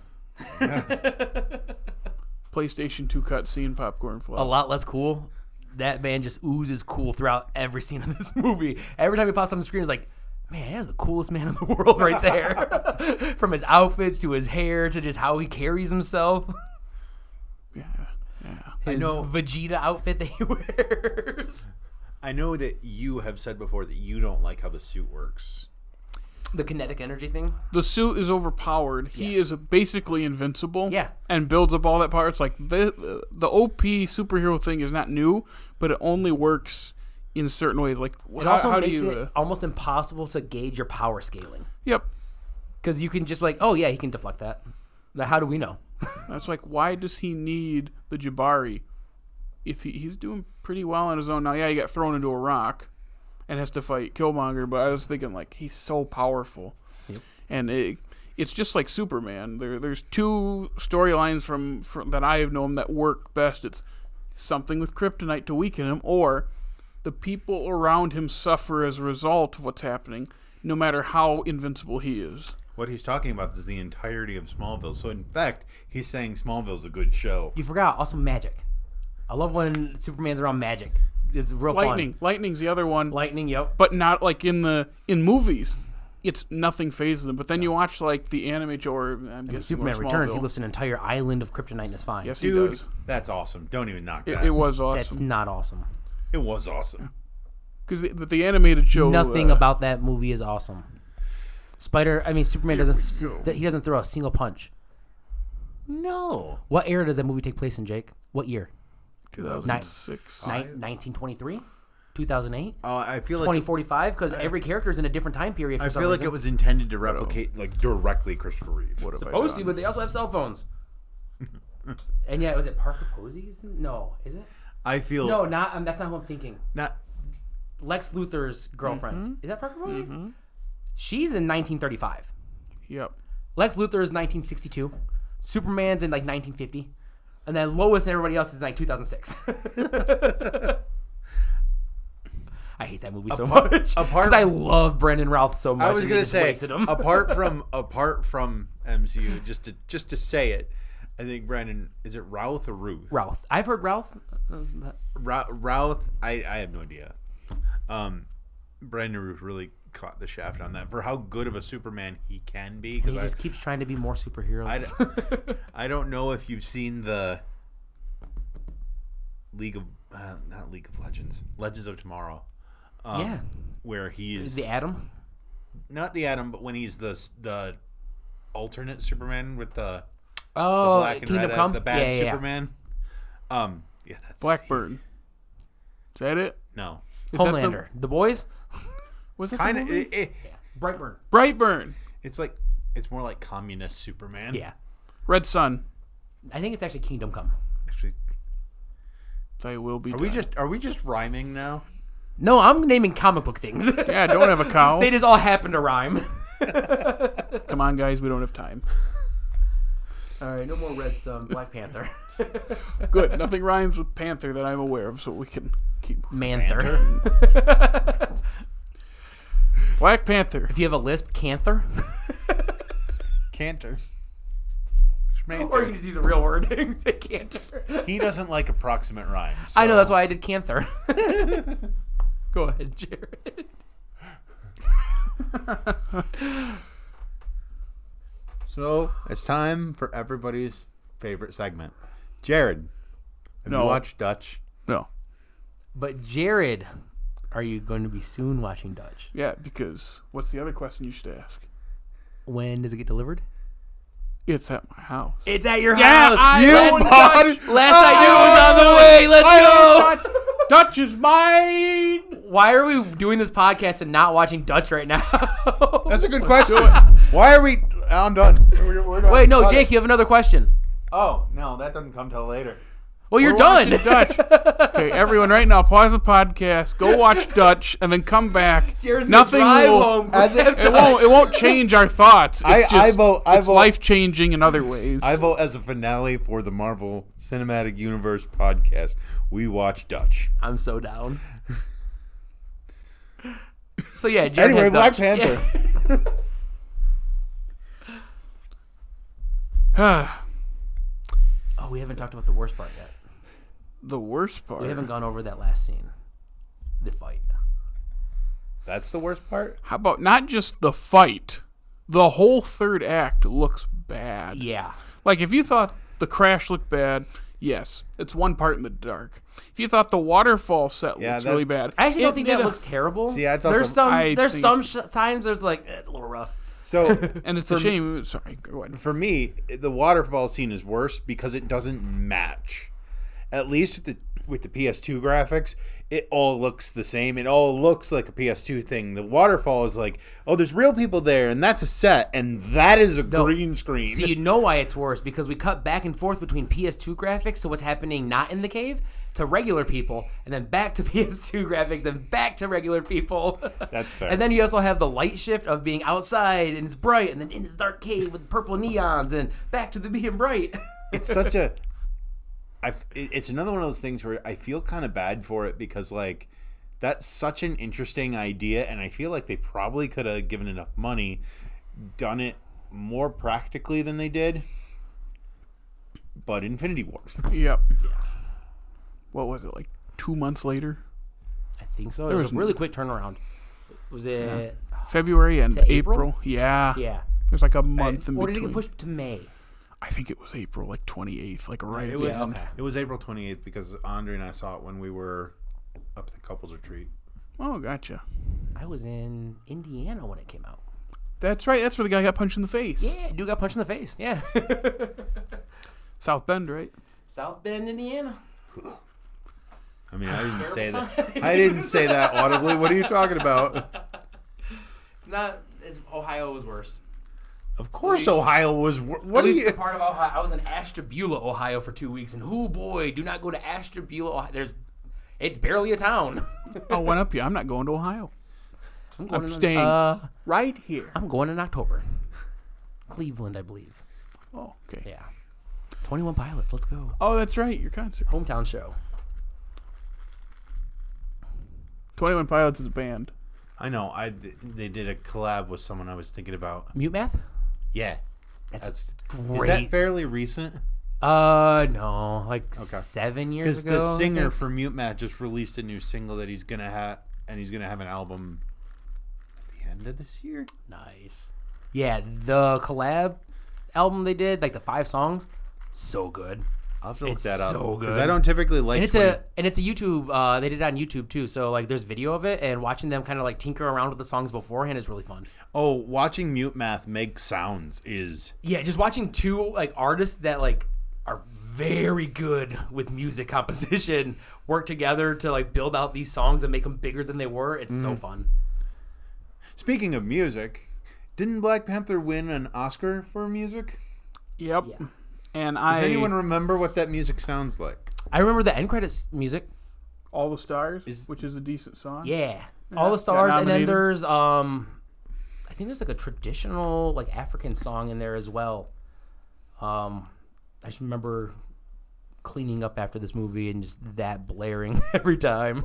S1: PlayStation 2 cutscene popcorn fluff.
S3: A lot less cool. That man just oozes cool throughout every scene of this movie. Every time he pops on the screen, it's like, man, that's the coolest man in the world right there. From his outfits to his hair to just how he carries himself.
S1: Yeah.
S3: His Vegeta outfit that he wears.
S2: I know that you have said before that you don't like how the suit works.
S3: The kinetic energy thing?
S1: The suit is overpowered. He is basically invincible.
S3: Yeah.
S1: And builds up all that power. It's like the OP superhero thing is not new, but it only works in certain ways. Like
S3: it also makes it almost impossible to gauge your power scaling.
S1: Yep.
S3: Because you can just like, oh yeah, he can deflect that. Like, how do we know?
S1: That's like, why does he need the Jabari? If he's doing pretty well on his own now. Yeah, he got thrown into a rock. And has to fight Killmonger, but I was thinking, like, he's so powerful. Yep. And it's just like Superman. There's two storylines from that I have known that work best. It's something with kryptonite to weaken him, or the people around him suffer as a result of what's happening, no matter how invincible he is.
S2: What he's talking about is the entirety of Smallville. So, in fact, he's saying Smallville's a good show.
S3: You forgot, also magic. I love when Superman's around magic. It's real
S1: fun.
S3: Lightning.
S1: Lightning's the other one.
S3: Lightning, yep.
S1: But not like in movies. It's nothing phases him. But then you watch like the anime or I'm guessing
S3: Superman Returns. He lifts an entire island of kryptonite and is fine.
S1: Yes,
S2: Dude,
S1: he does.
S2: That's awesome. Don't even knock that.
S1: It was awesome.
S3: That's not awesome.
S2: It was awesome.
S1: Because the animated show.
S3: Nothing about that movie is awesome. Superman doesn't throw a single punch.
S2: No.
S3: What era does that movie take place in, Jake? What year?
S1: 2006.
S3: 1923? 2008?
S2: I feel like
S3: 2045? Because every character is in a different time period.
S2: I feel like it was intended to replicate directly Christopher Reeve.
S3: Supposed to, but they also have cell phones. And yeah, was it Parker Posey's? No, is it?
S2: I feel
S3: that's not who I'm thinking.
S2: Not
S3: Lex Luthor's girlfriend.
S1: Mm-hmm.
S3: Is that Parker Posey? Mm-hmm. She's in 1935.
S1: Yep.
S3: Lex Luthor is 1962. Superman's in like 1950. And then Lois and everybody else is in like 2006. I hate that movie so much. Because I love Brandon Routh so much.
S2: I was gonna say, apart from MCU, just to say it, I think Brandon, is it Routh or Ruth?
S3: Routh. I've heard Routh.
S2: Routh. I have no idea. Brandon Ruth really caught the shaft on that for how good of a Superman he can be.
S3: He just keeps trying to be more superheroes.
S2: I don't know if you've seen the not League of Legends, Legends of Tomorrow. Where he's
S3: the Atom.
S2: Not the Atom, but when he's the alternate Superman with the
S3: black and
S2: Kingdom
S3: red, Come?
S2: The bad Superman. That's
S1: Blackburn. Is that it?
S2: No.
S3: Homelander. The Boys.
S1: Was it
S2: kind of
S3: Brightburn?
S1: Brightburn.
S2: It's more like communist Superman.
S3: Yeah.
S1: Red Sun.
S3: I think it's actually Kingdom Come.
S2: Actually,
S1: they will be.
S2: Are we just rhyming now?
S3: No, I'm naming comic book things.
S1: Yeah, don't have a cow.
S3: They just all happen to rhyme.
S1: Come on, guys, we don't have time.
S3: All right, no more Red Sun. Black Panther.
S1: Good. Nothing rhymes with Panther that I'm aware of, so we can keep.
S3: Manther.
S1: Black Panther.
S3: If you have a lisp, Canther.
S2: Cantor.
S3: Or you can just use a real word and say Cantor.
S2: He doesn't like approximate rhymes. So.
S3: I know, that's why I did Canther. Go ahead, Jared.
S2: So, it's time for everybody's favorite segment. Jared, have you watched Dutch?
S1: No.
S3: But Jared, are you going to be soon watching Dutch?
S1: Yeah, because what's the other question you should ask?
S3: When does it get delivered?
S1: It's at my house.
S3: It's at your
S1: Yeah,
S3: house.
S1: last
S3: I knew it was on the way. Let's go.
S1: Dutch is mine.
S3: Why are we doing this podcast and not watching Dutch right now?
S2: That's a good question. Why are we? I'm done. We're done.
S3: Wait, no, Jake, you have another question.
S2: Oh no, that doesn't come till later.
S3: Well, you're
S1: We're
S3: done.
S1: watching Dutch. Okay, everyone, right now, pause the podcast, go watch Dutch, and then come back.
S3: Jared's gonna
S1: Nothing
S3: drive
S1: will.
S3: home.
S1: It won't change our thoughts. It's
S2: I
S1: just,
S2: vote
S1: life changing in other ways.
S2: I vote as a finale for the Marvel Cinematic Universe podcast. We watch Dutch.
S3: I'm so down. So yeah, Jared
S2: Anyway,
S3: has
S2: Black
S3: Dutch.
S2: Panther.
S3: Oh, we haven't talked about the worst part yet.
S1: The worst part.
S3: We haven't gone over that last scene, the fight.
S2: That's the worst part.
S1: How about not just the fight? The whole third act looks bad.
S3: Yeah.
S1: Like, if you thought the crash looked bad, yes, it's one part in the dark. If you thought the waterfall set looks really bad,
S3: I actually don't think that looks terrible.
S2: See, I thought
S3: there's some times there's like it's a little rough.
S2: So,
S1: and it's a shame. Sorry, go ahead.
S2: For me, the waterfall scene is worse because it doesn't match. At least with the PS2 graphics, it all looks the same. It all looks like a PS2 thing. The waterfall is like, oh, there's real people there, and that's a set, and that is a green screen.
S3: See, you know why it's worse, because we cut back and forth between PS2 graphics, so what's happening not in the cave, to regular people, and then back to PS2 graphics, then back to regular people.
S2: That's fair.
S3: And then you also have the light shift of being outside, and it's bright, and then in this dark cave with purple neons, and back to the being bright.
S2: It's such a... it's another one of those things where I feel kind of bad for it because, like, that's such an interesting idea, and I feel like they probably could have given enough money, done it more practically than they did. But Infinity War.
S1: Yep. Yeah. What was it, like 2 months later?
S3: I think so. It was a really quick turnaround. Was it
S1: February and April? Yeah.
S3: Yeah.
S1: There's like a month in
S3: between. Or
S1: between.
S3: did it get pushed to May?
S1: I think it was April, like 28th, like right at
S2: It
S1: the
S2: was
S1: end.
S3: okay.
S2: It was April 28th because Andre and I saw it when we were up at the couples retreat.
S1: Oh, gotcha.
S3: I was in Indiana when it came out.
S1: That's right. That's where the guy got punched in the face.
S3: Yeah, dude got punched in the face. Yeah.
S1: South Bend, right?
S3: South Bend, Indiana.
S2: I mean, I didn't say that. I didn't say that audibly. What are you talking about?
S3: It's not. Ohio was worse.
S2: Of course, Ohio was. What
S3: At
S2: are
S3: least
S2: you?
S3: the part of Ohio. I was in Ashtabula, Ohio, for 2 weeks, and oh boy, do not go to Ashtabula, Ohio. It's barely a town.
S1: I'll one up you. I'm not going to Ohio. I'm
S3: in,
S1: staying right here.
S3: I'm going in October. Cleveland, I believe.
S1: Oh, okay.
S3: Yeah. 21 Pilots. Let's go.
S1: Oh, that's right. Your concert.
S3: Hometown show.
S1: 21 Pilots is a band.
S2: I know. They did a collab with someone I was thinking about.
S3: Mute Math?
S2: Yeah,
S3: That's
S2: Is
S3: great.
S2: that fairly recent?
S3: No, like 7 years
S2: Because
S3: ago.
S2: the singer for Mute Math just released a new single that he's gonna have, and he's gonna have an album at the end of this year.
S3: Nice. Yeah, the collab album they did, like the 5 songs, so good.
S2: I'll have to look
S3: It's
S2: that up
S3: so
S2: because
S3: good.
S2: I don't typically like.
S3: And it's a YouTube. They did it on YouTube too. So like, there's video of it, and watching them kind of like tinker around with the songs beforehand is really fun.
S2: Oh, watching Mute Math make sounds is.
S3: Yeah, just watching two like artists that like are very good with music composition work together to like build out these songs and make them bigger than they were. It's so fun.
S2: Speaking of music, didn't Black Panther win an Oscar for music?
S1: Yep.
S3: Yeah.
S1: And
S2: Does anyone remember what that music sounds like?
S3: I remember the end credits music.
S1: All the Stars, which is a decent song.
S3: Yeah, All the Stars, and then
S1: nominated.
S3: there's I think there's like a traditional like African song in there as well. I just remember cleaning up after this movie and just that blaring every time.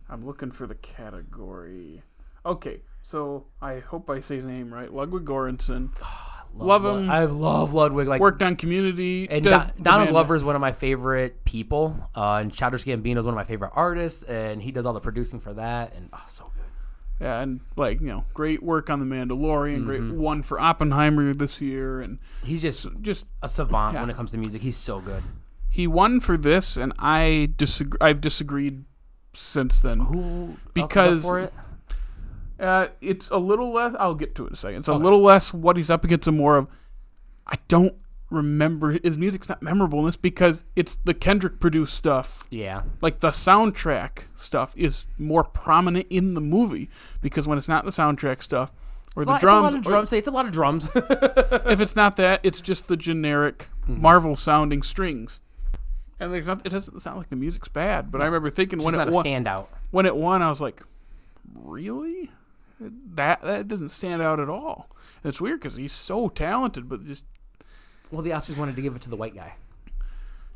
S1: I'm looking for the category. Okay, so I hope I say his name right. Ludwig Göransson. Love him.
S3: I love Ludwig. Like
S1: Worked on Community.
S3: and Donald Glover is one of my favorite people, and Chadwick Gambino is one of my favorite artists, and he does all the producing for that, and so good.
S1: Yeah, and like, great work on The Mandalorian. Great one for Oppenheimer this year, and
S3: He's just
S1: just
S3: a savant when it comes to music. He's so good.
S1: he won for this, and I've disagreed since then.
S3: Who
S1: because
S3: else is up for it?
S1: It's a little less. I'll get to it in a second. It's a little less what he's up against and more of. I don't remember his music's not memorable in this because it's the Kendrick produced stuff.
S3: Yeah.
S1: Like the soundtrack stuff is more prominent in the movie because when it's not the soundtrack stuff or the drums,
S3: It's a lot of drums.
S1: if it's not that, it's just the generic Marvel sounding strings. And it doesn't sound like the music's bad, but I remember thinking when it won,
S3: standout.
S1: When it won, I was like, really? That doesn't stand out at all. And it's weird because he's so talented, but just.
S3: Well, the Oscars wanted to give it to the white guy.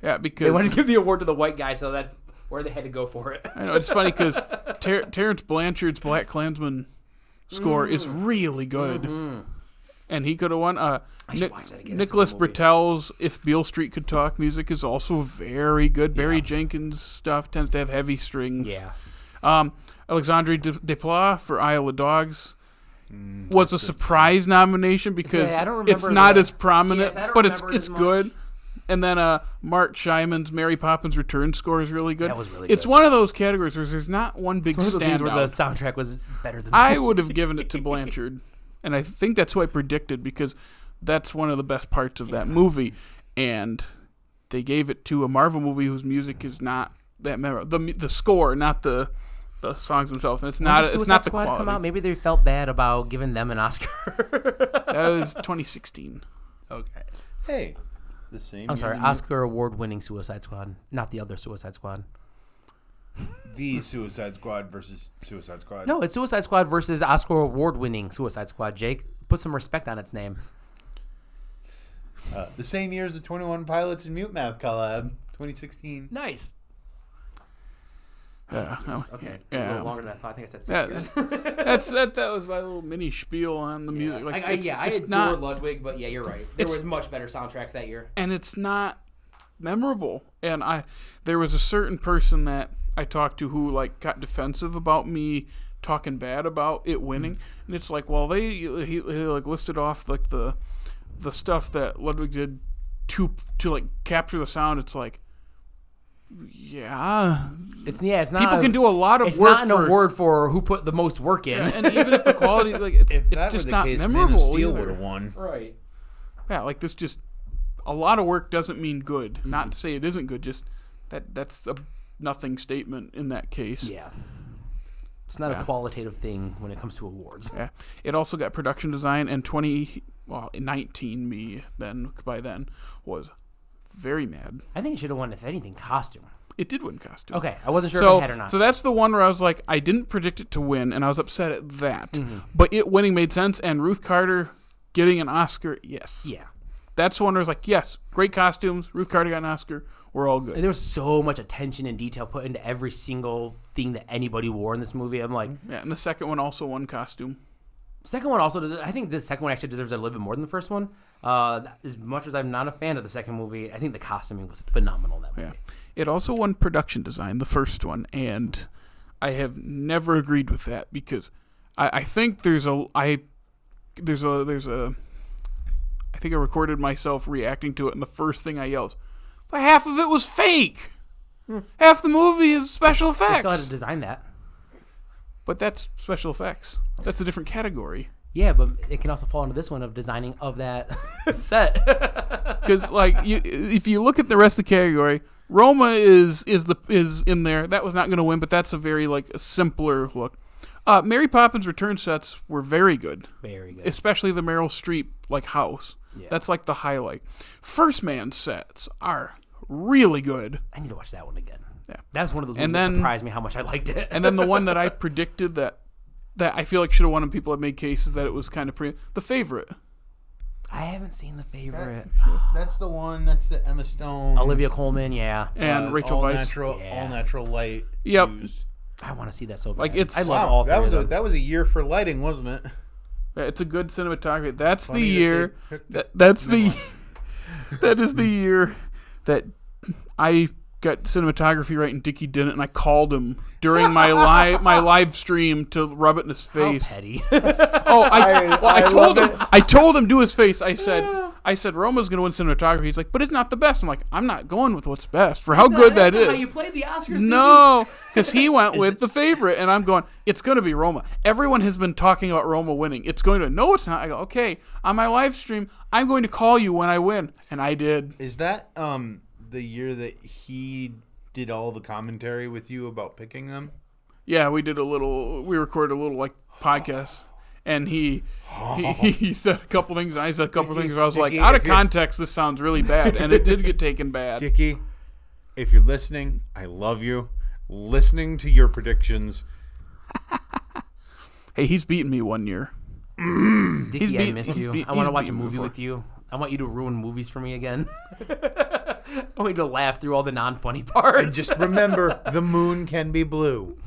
S1: Yeah, because
S3: they wanted to give the award to the white guy, so that's where they had to go for it.
S1: I know it's funny because Terrence Blanchard's Black Klansman score is really good, and he could have won.
S3: watch that again.
S1: Nicholas Britell's "If Beale Street Could Talk" music is also very good. Barry Jenkins' stuff tends to have heavy strings.
S3: Yeah.
S1: Alexandre Desplat for Isle of Dogs was a surprise nomination because it's not as prominent, but it's good. And then Mark Shyman's Mary Poppins Return score is really good.
S3: That was really
S1: It's
S3: good.
S1: one of those categories where there's not one big standout.
S3: Where the soundtrack was better than
S1: I would have given it to Blanchard, and I think that's who I predicted because that's one of the best parts of that movie. And they gave it to a Marvel movie whose music is not that memorable. The score, not the songs themselves, and it's not the quality.
S3: Come out? Maybe they felt bad about giving them an Oscar.
S1: That was 2016.
S3: Okay.
S2: Hey, the same.
S3: I'm sorry, Oscar award-winning Suicide Squad, not the other Suicide Squad.
S2: The Suicide Squad versus Suicide Squad.
S3: No, it's Suicide Squad versus Oscar award-winning Suicide Squad. Jake, put some respect on its name.
S2: The same year as the 21 Pilots and Mute Math collab, 2016.
S3: Nice.
S1: Yeah.
S3: Okay.
S1: Yeah.
S3: A little longer than I thought. I think I said 6 years.
S1: That was my little mini spiel on the music.
S3: Yeah.
S1: Like,
S3: I adore Ludwig, but yeah, you're right. There was much better soundtracks that year.
S1: And it's not memorable. And there was a certain person that I talked to who like got defensive about me talking bad about it winning. And it's like, well, he like listed off like the stuff that Ludwig did to like capture the sound. It's like, yeah,
S3: it's not.
S1: People can do a lot of
S3: it's
S1: work.
S3: It's not an award for who put the most work in.
S1: Yeah, and even if the quality, like it's just not memorable.
S2: Man of Steel would have won.
S3: Right.
S1: Yeah, like this just a lot of work doesn't mean good. Not to say it isn't good, just that's a nothing statement in that case.
S3: Yeah. It's not a qualitative thing when it comes to awards.
S1: Yeah. It also got production design, and 19 me by then was very mad.
S3: I think it should have won, if anything, costume.
S1: It did win costume.
S3: Okay, I wasn't sure if it had or not.
S1: So that's the one where I was like, I didn't predict it to win, and I was upset at that. But it winning made sense, and Ruth Carter getting an Oscar, yes.
S3: Yeah.
S1: That's the one where I was like, yes, great costumes. Ruth Carter got an Oscar. We're all good.
S3: And there was so much attention and detail put into every single thing that anybody wore in this movie. I'm like...
S1: Yeah, and the second one also won costume.
S3: Second one also does. I think the second one actually deserves a little bit more than the first one. As much as I'm not a fan of the second movie, I think the costuming was phenomenal in that movie.
S1: Yeah. It also won production design, the first one, and I have never agreed with that because I think I think I recorded myself reacting to it, and the first thing I yelled, but half of it was fake. Half the movie is special effects.
S3: They still had to design that.
S1: But that's special effects. That's a different category.
S3: Yeah, but it can also fall into this one of designing of that set.
S1: Because if you look at the rest of the category, Roma is in there. That was not going to win, but that's a very a simpler look. Mary Poppins Return sets were very good.
S3: Very good.
S1: Especially the Meryl Streep house. Yeah. That's the highlight. First Man sets are really good.
S3: I need to watch that one again.
S1: Yeah.
S3: That was one of those movies that surprised me how much I liked it.
S1: And then the one that I predicted that I feel like should have won, and people have made cases that it was kind of The Favorite.
S3: I haven't seen The Favorite.
S2: That's the one. That's the Emma Stone,
S3: Olivia Colman, yeah,
S1: and Rachel Weisz.
S2: All natural light.
S1: Yep.
S2: Used.
S3: I want to see that so bad.
S1: I
S3: love all three of them.
S2: That was a year for lighting, wasn't it?
S1: Yeah, it's a good cinematography. That's the year. That is the year that I got cinematography right and Dickie didn't, and I called him during my live stream to rub it in his face.
S3: How petty.
S1: I told him to his face. I said, I said Roma's going to win cinematography. He's like, but it's not the best. I'm like, I'm not going with what's best for how good that is.
S3: How you played the Oscars?
S1: No, because he went with The Favorite, and I'm going, it's going to be Roma. Everyone has been talking about Roma winning. It's going to, no, it's not. I go, okay, on my live stream, I'm going to call you when I win. And I did.
S2: Is that the year that he did all the commentary with you about picking them?
S1: Yeah, we recorded a little like podcast. And he said a couple things, and I said a couple things. Where I was like, out of context, this sounds really bad, and it did get taken bad.
S2: Dickie, if you're listening, I love you. Listening to your predictions.
S1: Hey, he's beaten me one year.
S3: Dickie, I miss you. I want to watch a movie with you. I want you to ruin movies for me again. I want you to laugh through all the non-funny parts.
S2: And just remember, the moon can be blue.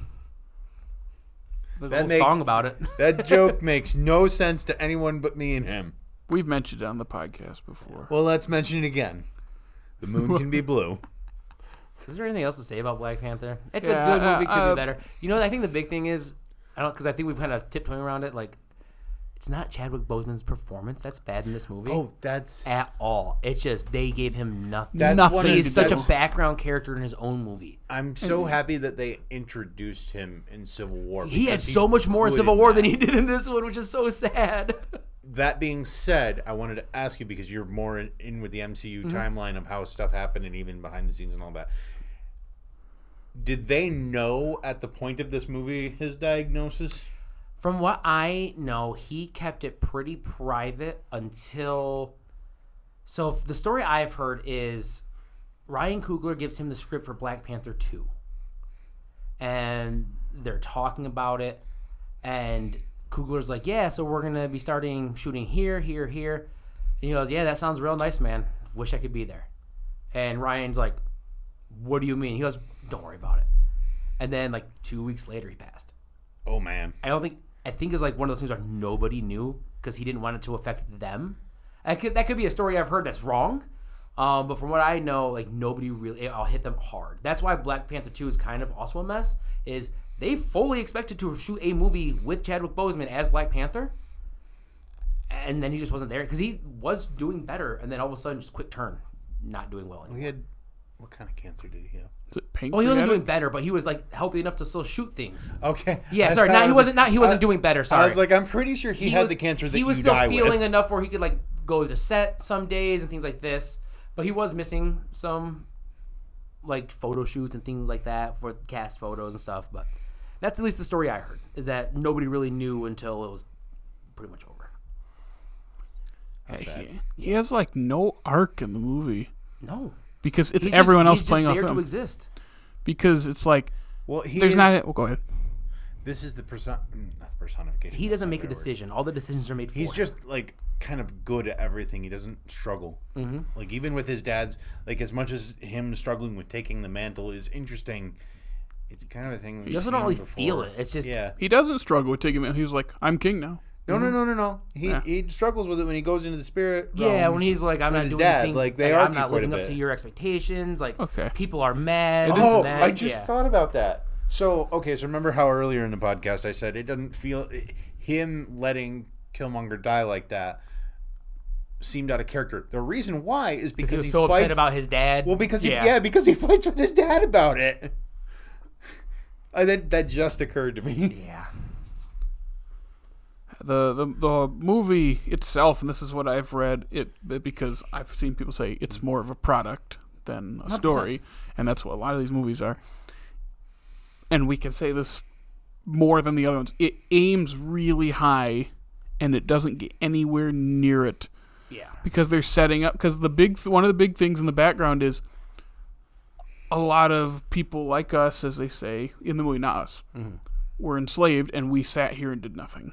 S3: There's a whole song about it.
S2: That joke makes no sense to anyone but me and him.
S1: We've mentioned it on the podcast before.
S2: Well, let's mention it again. The moon can be blue.
S3: Is there anything else to say about Black Panther? It's a good movie. Could be better. You know, I think the big thing is, because I think we've kind of tiptoeing around it. Like, it's not Chadwick Boseman's performance that's bad in this movie.
S2: Oh, that's
S3: at all. It's just they gave him nothing.
S1: Nothing.
S3: He's such a background character in his own movie.
S2: I'm so happy that they introduced him in Civil War.
S3: He had so much more in Civil War than he did in this one, which is so sad.
S2: That being said, I wanted to ask you, because you're more in with the MCU timeline of how stuff happened and even behind the scenes and all that. Did they know at the point of this movie his diagnosis?
S3: From what I know, he kept it pretty private until... So the story I've heard is Ryan Coogler gives him the script for Black Panther 2. And they're talking about it. And Coogler's like, yeah, so we're going to be starting shooting here, here, here. And he goes, yeah, that sounds real nice, man. Wish I could be there. And Ryan's like, what do you mean? He goes, don't worry about it. And then like 2 weeks later, he passed.
S2: Oh, man.
S3: I think it's like one of those things where nobody knew because he didn't want it to affect them. That could be a story I've heard that's wrong. But from what I know, like nobody really, I'll hit them hard. That's why Black Panther 2 is kind of also a mess, is they fully expected to shoot a movie with Chadwick Boseman as Black Panther. And then he just wasn't there because he was doing better. And then all of a sudden, just quick turn, not doing well anymore.
S2: What kind of cancer did he have?
S1: Is it pancreatic?
S3: Well, he wasn't doing better, but he was like healthy enough to still shoot things.
S2: Okay.
S3: Yeah, sorry. He wasn't doing better. Sorry.
S2: I was like, I'm pretty sure he had the cancer that you die with.
S3: He was still feeling enough where he could like go to set some days and things like this, but he was missing some like photo shoots and things like that for cast photos and stuff. But that's at least the story I heard, is that nobody really knew until it was pretty much over.
S1: He has like no arc in the movie.
S3: No.
S1: Because it's everyone else
S3: he's
S1: playing
S3: just
S1: off
S3: there
S1: him.
S3: to exist.
S1: Because it's like,
S2: well,
S1: go ahead.
S2: This is not the personification.
S3: He doesn't make a decision. All the decisions are made for him.
S2: He's just like kind of good at everything. He doesn't struggle. Mm-hmm. Like even with his dad's, like as much as him struggling with taking the mantle is interesting, it's kind of a thing.
S3: He doesn't really feel it. It's just
S1: he doesn't struggle with taking it. He's like, I'm king now.
S2: No. He struggles with it when he goes into the spirit realm.
S3: Yeah, when he's like, I'm not doing things.
S2: Like
S3: I'm not living up to your expectations. Like, people are mad.
S2: Oh, I just thought about that. So remember how earlier in the podcast I said it doesn't feel him letting Killmonger die like that seemed out of character. The reason why is because
S3: he was
S2: he
S3: so
S2: fights,
S3: upset about his dad.
S2: Well, because he fights with his dad about it. That just occurred to me.
S3: Yeah.
S1: The movie itself, and this is what I've read, because I've seen people say it's more of a product than a 100%. Story, and that's what a lot of these movies are. And we can say this more than the other ones. It aims really high, and it doesn't get anywhere near it.
S3: Yeah.
S1: Because they're setting up. Because one of the big things in the background is a lot of people like us, as they say in the movie, not us, were enslaved, and we sat here and did nothing.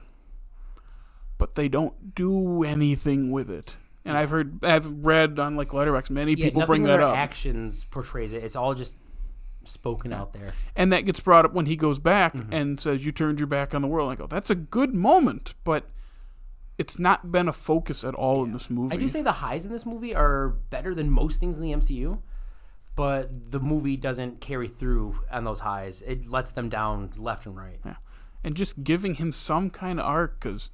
S1: But they don't do anything with it. And I've read on like Letterboxd, many people bring that up.
S3: Actions portrays it. It's all just spoken out there.
S1: And that gets brought up when he goes back and says, "You turned your back on the world." And I go, that's a good moment, but it's not been a focus at all in this movie.
S3: I do say the highs in this movie are better than most things in the MCU, but the movie doesn't carry through on those highs. It lets them down left and right.
S1: Yeah. And just giving him some kind of arc, because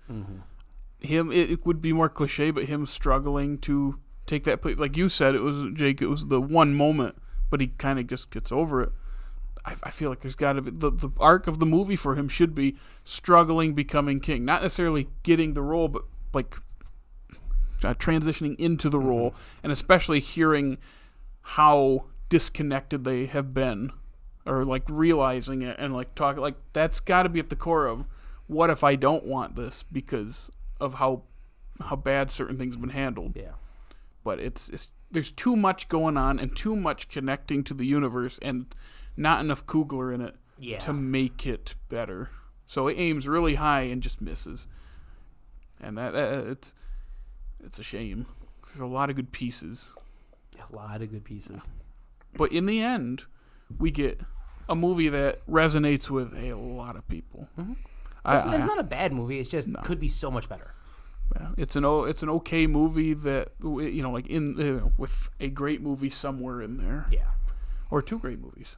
S1: it would be more cliche, but him struggling to take that place. Like you said, it was Jake. It was the one moment, but he kind of just gets over it. I feel like there's got to be the arc of the movie for him should be struggling, becoming king, not necessarily getting the role, but like transitioning into the role, and especially hearing how disconnected they have been, or like realizing it and like talking. Like that's got to be at the core of what if I don't want this because of how bad certain things have been handled.
S3: Yeah.
S1: But it's there's too much going on and too much connecting to the universe and not enough Coogler in it to make it better. So it aims really high and just misses. And that it's a shame. There's a lot of good pieces.
S3: A lot of good pieces.
S1: But in the end, we get a movie that resonates with a lot of people.
S3: Mm-hmm. It's not a bad movie. It's just could be so much better.
S1: Yeah, it's an okay movie that like with a great movie somewhere in there.
S3: Yeah.
S1: Or two great movies.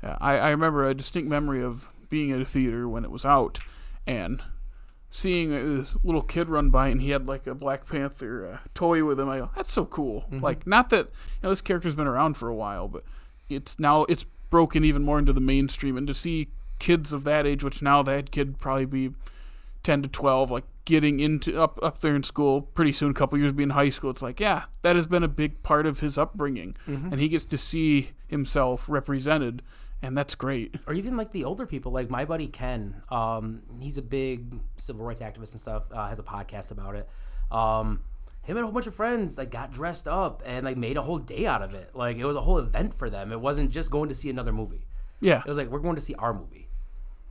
S1: I remember a distinct memory of being at a theater when it was out and seeing this little kid run by and he had like a Black Panther toy with him. I go, that's so cool. Mm-hmm. Like, not that this character's been around for a while, but it's broken even more into the mainstream. And to see kids of that age, which now that kid probably be 10 to 12, like getting into up there in school pretty soon, a couple years being in high school, it's like, yeah, that has been a big part of his upbringing. Mm-hmm. And he gets to see himself represented. And that's great.
S3: Or even like the older people, like my buddy Ken. He's a big civil rights activist and stuff. Has a podcast about it. Him and a whole bunch of friends like got dressed up and like made a whole day out of it. Like it was a whole event for them. It wasn't just going to see another movie.
S1: Yeah,
S3: it was like we're going to see our movie,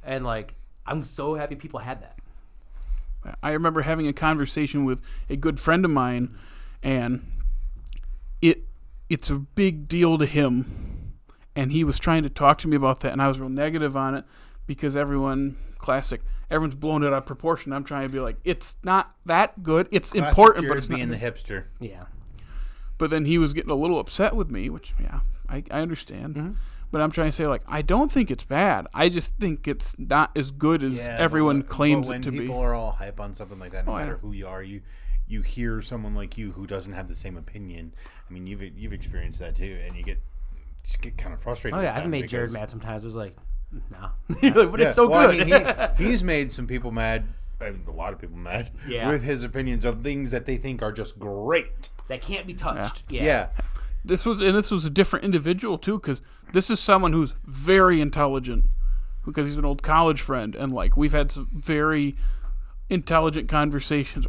S3: and like I'm so happy people had that.
S1: I remember having a conversation with a good friend of mine, and it's a big deal to him. And he was trying to talk to me about that, and I was real negative on it because everyone's blown it out of proportion. I'm trying to be like, it's not that good. It's classic important, but it's
S2: being
S1: not
S2: the hipster.
S3: Yeah.
S1: But then he was getting a little upset with me, which, I understand. Mm-hmm. But I'm trying to say, like, I don't think it's bad. I just think it's not as good as everyone claims it to be.
S2: When people are all hype on something like that, no matter who you are, you hear someone like you who doesn't have the same opinion. I mean, you've experienced that too, and you get kind of frustrated.
S3: Oh yeah, I've made Jared mad sometimes. It was like, nah, but it's so good.
S2: I mean, he's made some people mad. I mean, a lot of people mad with his opinions of things that they think are just great
S3: that can't be touched.
S2: Yeah.
S1: This was a different individual too, because this is someone who's very intelligent, because he's an old college friend, and like we've had some very intelligent conversations.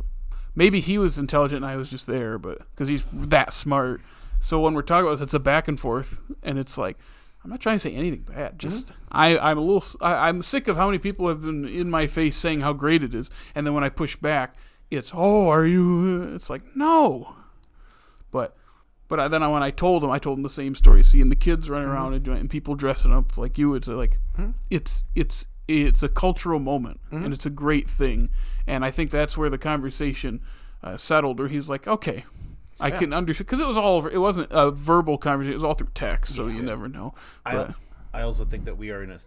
S1: Maybe he was intelligent and I was just there, but because he's that smart. So when we're talking about this, it's a back and forth, and it's like, I'm not trying to say anything bad. Just I'm sick of how many people have been in my face saying how great it is, and then when I push back, it's are you? It's like no, but then when I told him the same story, seeing the kids running around and doing it, and people dressing up like you. It's like it's a cultural moment, and it's a great thing, and I think that's where the conversation settled, where he's like, okay. I can understand, because it was all over. It wasn't a verbal conversation; it was all through text, so you never know. But
S2: I also think that we are in a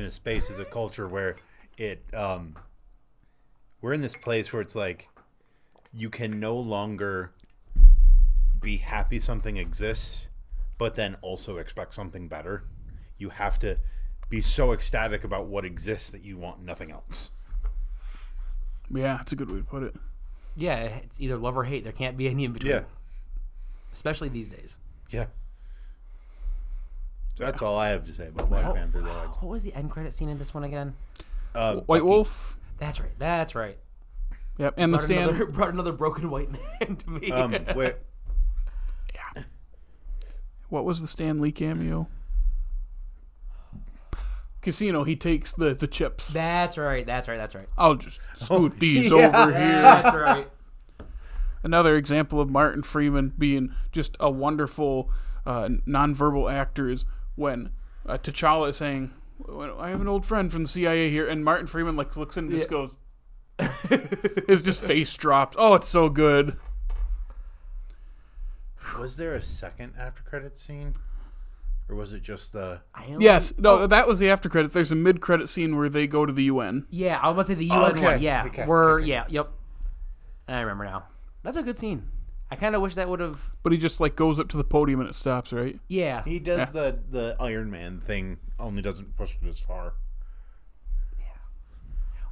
S2: space as a culture where we're in this place where it's like you can no longer be happy something exists, but then also expect something better. You have to be so ecstatic about what exists that you want nothing else.
S1: Yeah, that's a good way to put it.
S3: Yeah, it's either love or hate. There can't be any in between.
S2: Yeah.
S3: Especially these days.
S2: Yeah. So that's all I have to say about Black Panther.
S3: What was the end credit scene in this one again?
S1: White Wolf.
S3: That's right.
S1: Yep, and
S3: brought another broken white man to me.
S2: Wait.
S1: Yeah. What was the Stan Lee cameo? Casino, he takes the chips.
S3: That's right.
S1: I'll just scoot these over here.
S3: That's right.
S1: Another example of Martin Freeman being just a wonderful nonverbal actor is when T'Challa is saying, I have an old friend from the CIA here, and Martin Freeman looks in and just goes, his just face dropped. Oh, it's so good.
S2: Was there a second after credits scene? Or was it just the...
S1: Yes. No, that was the after credits. There's a mid-credit scene where they go to the UN.
S3: Yeah, I was going to say the UN
S2: Okay,
S3: one. Yeah,
S2: okay.
S3: Yeah, yep. I remember now. That's a good scene. I kind of wish that would have...
S1: But he just, like, goes up to the podium and it stops, right?
S3: Yeah.
S2: He does the Iron Man thing, only doesn't push it as far.
S3: Yeah.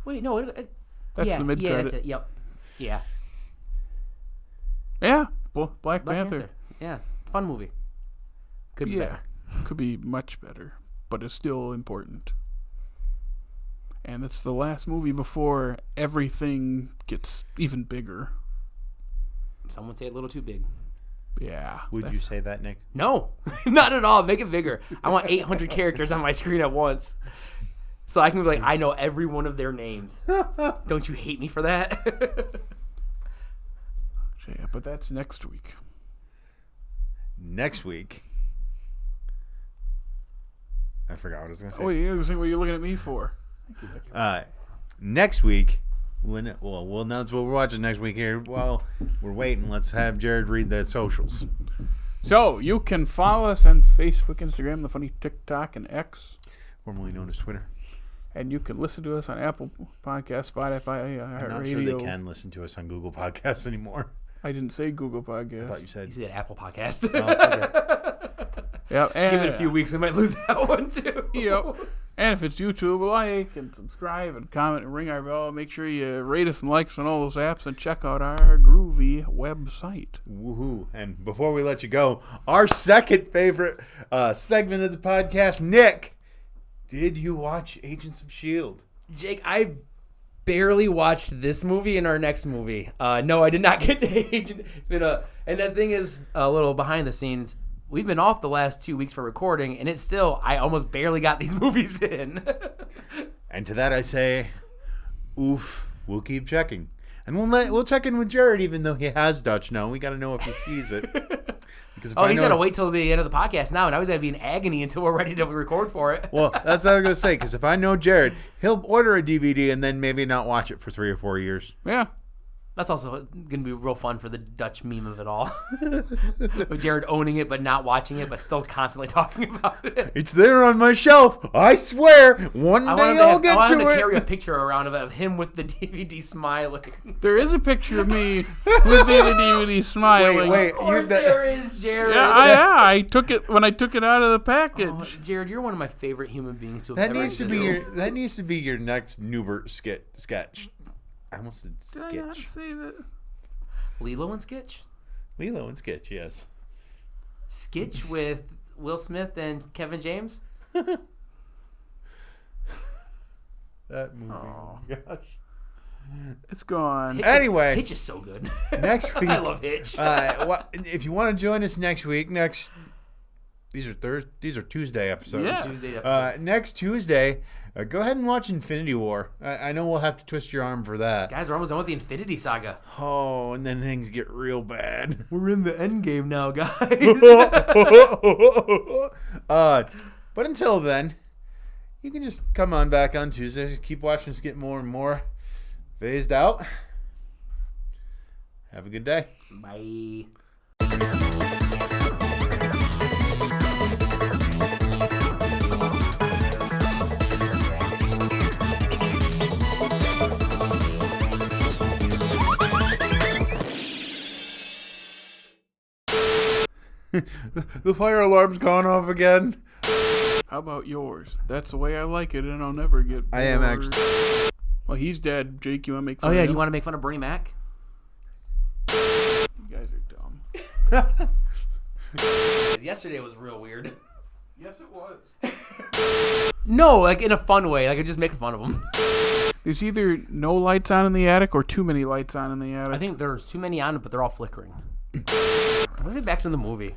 S3: Wait, no.
S1: That's the mid-credit.
S3: Yeah, that's it. Yep. Yeah.
S1: Yeah. Black Panther.
S3: Yeah. Fun movie. Could be better.
S1: Could be much better, but it's still important. And it's the last movie before everything gets even bigger.
S3: Some would say a little too big.
S1: Yeah.
S2: Would you say that, Nick?
S3: No, not at all. Make it bigger. I want 800 characters on my screen at once. So I can be like, I know every one of their names. Don't you hate me for that?
S1: Yeah, but that's next week.
S2: Next week... I forgot what I was going to say.
S1: Oh, you what you're looking at me for?
S2: Next week, we'll announce what we're watching next week here. While we're waiting, let's have Jared read the socials.
S1: So, you can follow us on Facebook, Instagram, the funny TikTok, and X.
S2: Formerly known as Twitter.
S1: And you can listen to us on Apple Podcasts, Spotify,
S2: I'm not sure they can listen to us on Google Podcasts anymore.
S1: I didn't say Google Podcasts.
S2: I thought you said...
S3: You said Apple Podcast.
S2: Oh, okay.
S1: Yep.
S3: Give it a few weeks, we might lose that one too.
S1: Yep. And if it's YouTube, like and subscribe and comment and ring our bell. Make sure you rate us and like us on all those apps and check out our groovy website.
S2: Woohoo. And before we let you go, our second favorite segment of the podcast, Nick, did you watch Agents of S.H.I.E.L.D.?
S3: Jake, I barely watched this movie and our next movie. No, I did not get to Agent. It's been and the thing is, a little behind the scenes. We've been off the last 2 weeks for recording, and it's still, I almost barely got these movies in.
S2: And to that I say, oof, we'll keep checking. And we'll check in with Jared, even though he has Dutch now. We got to know if he sees it. Because
S3: he's got to wait till the end of the podcast now. Now he's got to be in agony until we're ready to record for it.
S2: Well, that's what I was going to say, because if I know Jared, he'll order a DVD and then maybe not watch it for 3 or 4 years.
S1: Yeah.
S3: That's also going to be real fun for the Dutch meme of it all. With Jared owning it but not watching it, but still constantly talking about it.
S2: It's there on my shelf. I swear. One day I'll get to it.
S3: I want him to carry a picture around of him with the DVD smiling.
S1: There is a picture of me with the DVD smiling.
S2: Wait.
S3: Of course there is, Jared.
S1: Yeah, I took it when I took it out of the package.
S3: Oh, Jared, you're one of my favorite human beings to have
S2: That
S3: ever
S2: needs to
S3: existed.
S2: be that needs to be your next Newbert sketch. I almost said
S1: Did I not
S2: sketch.
S1: save it?
S3: Lilo and Skitch?
S2: Lilo and Sketch, yes.
S3: Skitch with Will Smith and Kevin James?
S2: That movie.
S1: Oh.
S2: Gosh.
S1: It's gone.
S3: Hitch
S2: Anyway.
S3: Hitch is so good.
S2: Next week.
S3: I love Hitch.
S2: If you want to join us next week, these are Tuesday episodes.
S1: Yeah.
S3: Tuesday episodes.
S2: Next Tuesday, go ahead and watch Infinity War. I know we'll have to twist your arm for that.
S3: Guys, we're almost done with the Infinity Saga.
S2: Oh, and then things get real bad.
S3: We're in the end game now, guys.
S2: But until then, you can just come on back on Tuesday. Keep watching us get more and more phased out. Have a good day.
S3: Bye.
S2: The fire alarm's gone off again.
S1: How about yours? That's the way I like it, and I'll never get bored.
S2: I am actually.
S1: Well, he's dead. Jake, you want to make fun
S3: Oh, yeah,
S1: of
S3: do
S1: him?
S3: you want to make fun of Bernie Mac?
S1: You guys are dumb.
S3: Yesterday was real weird.
S1: Yes, it was.
S3: No, like in a fun way. Like I just make fun of him.
S1: There's either no lights on in the attic or too many lights on in the attic.
S3: I think there's too many on it, but they're all flickering. Let's get back to the movie.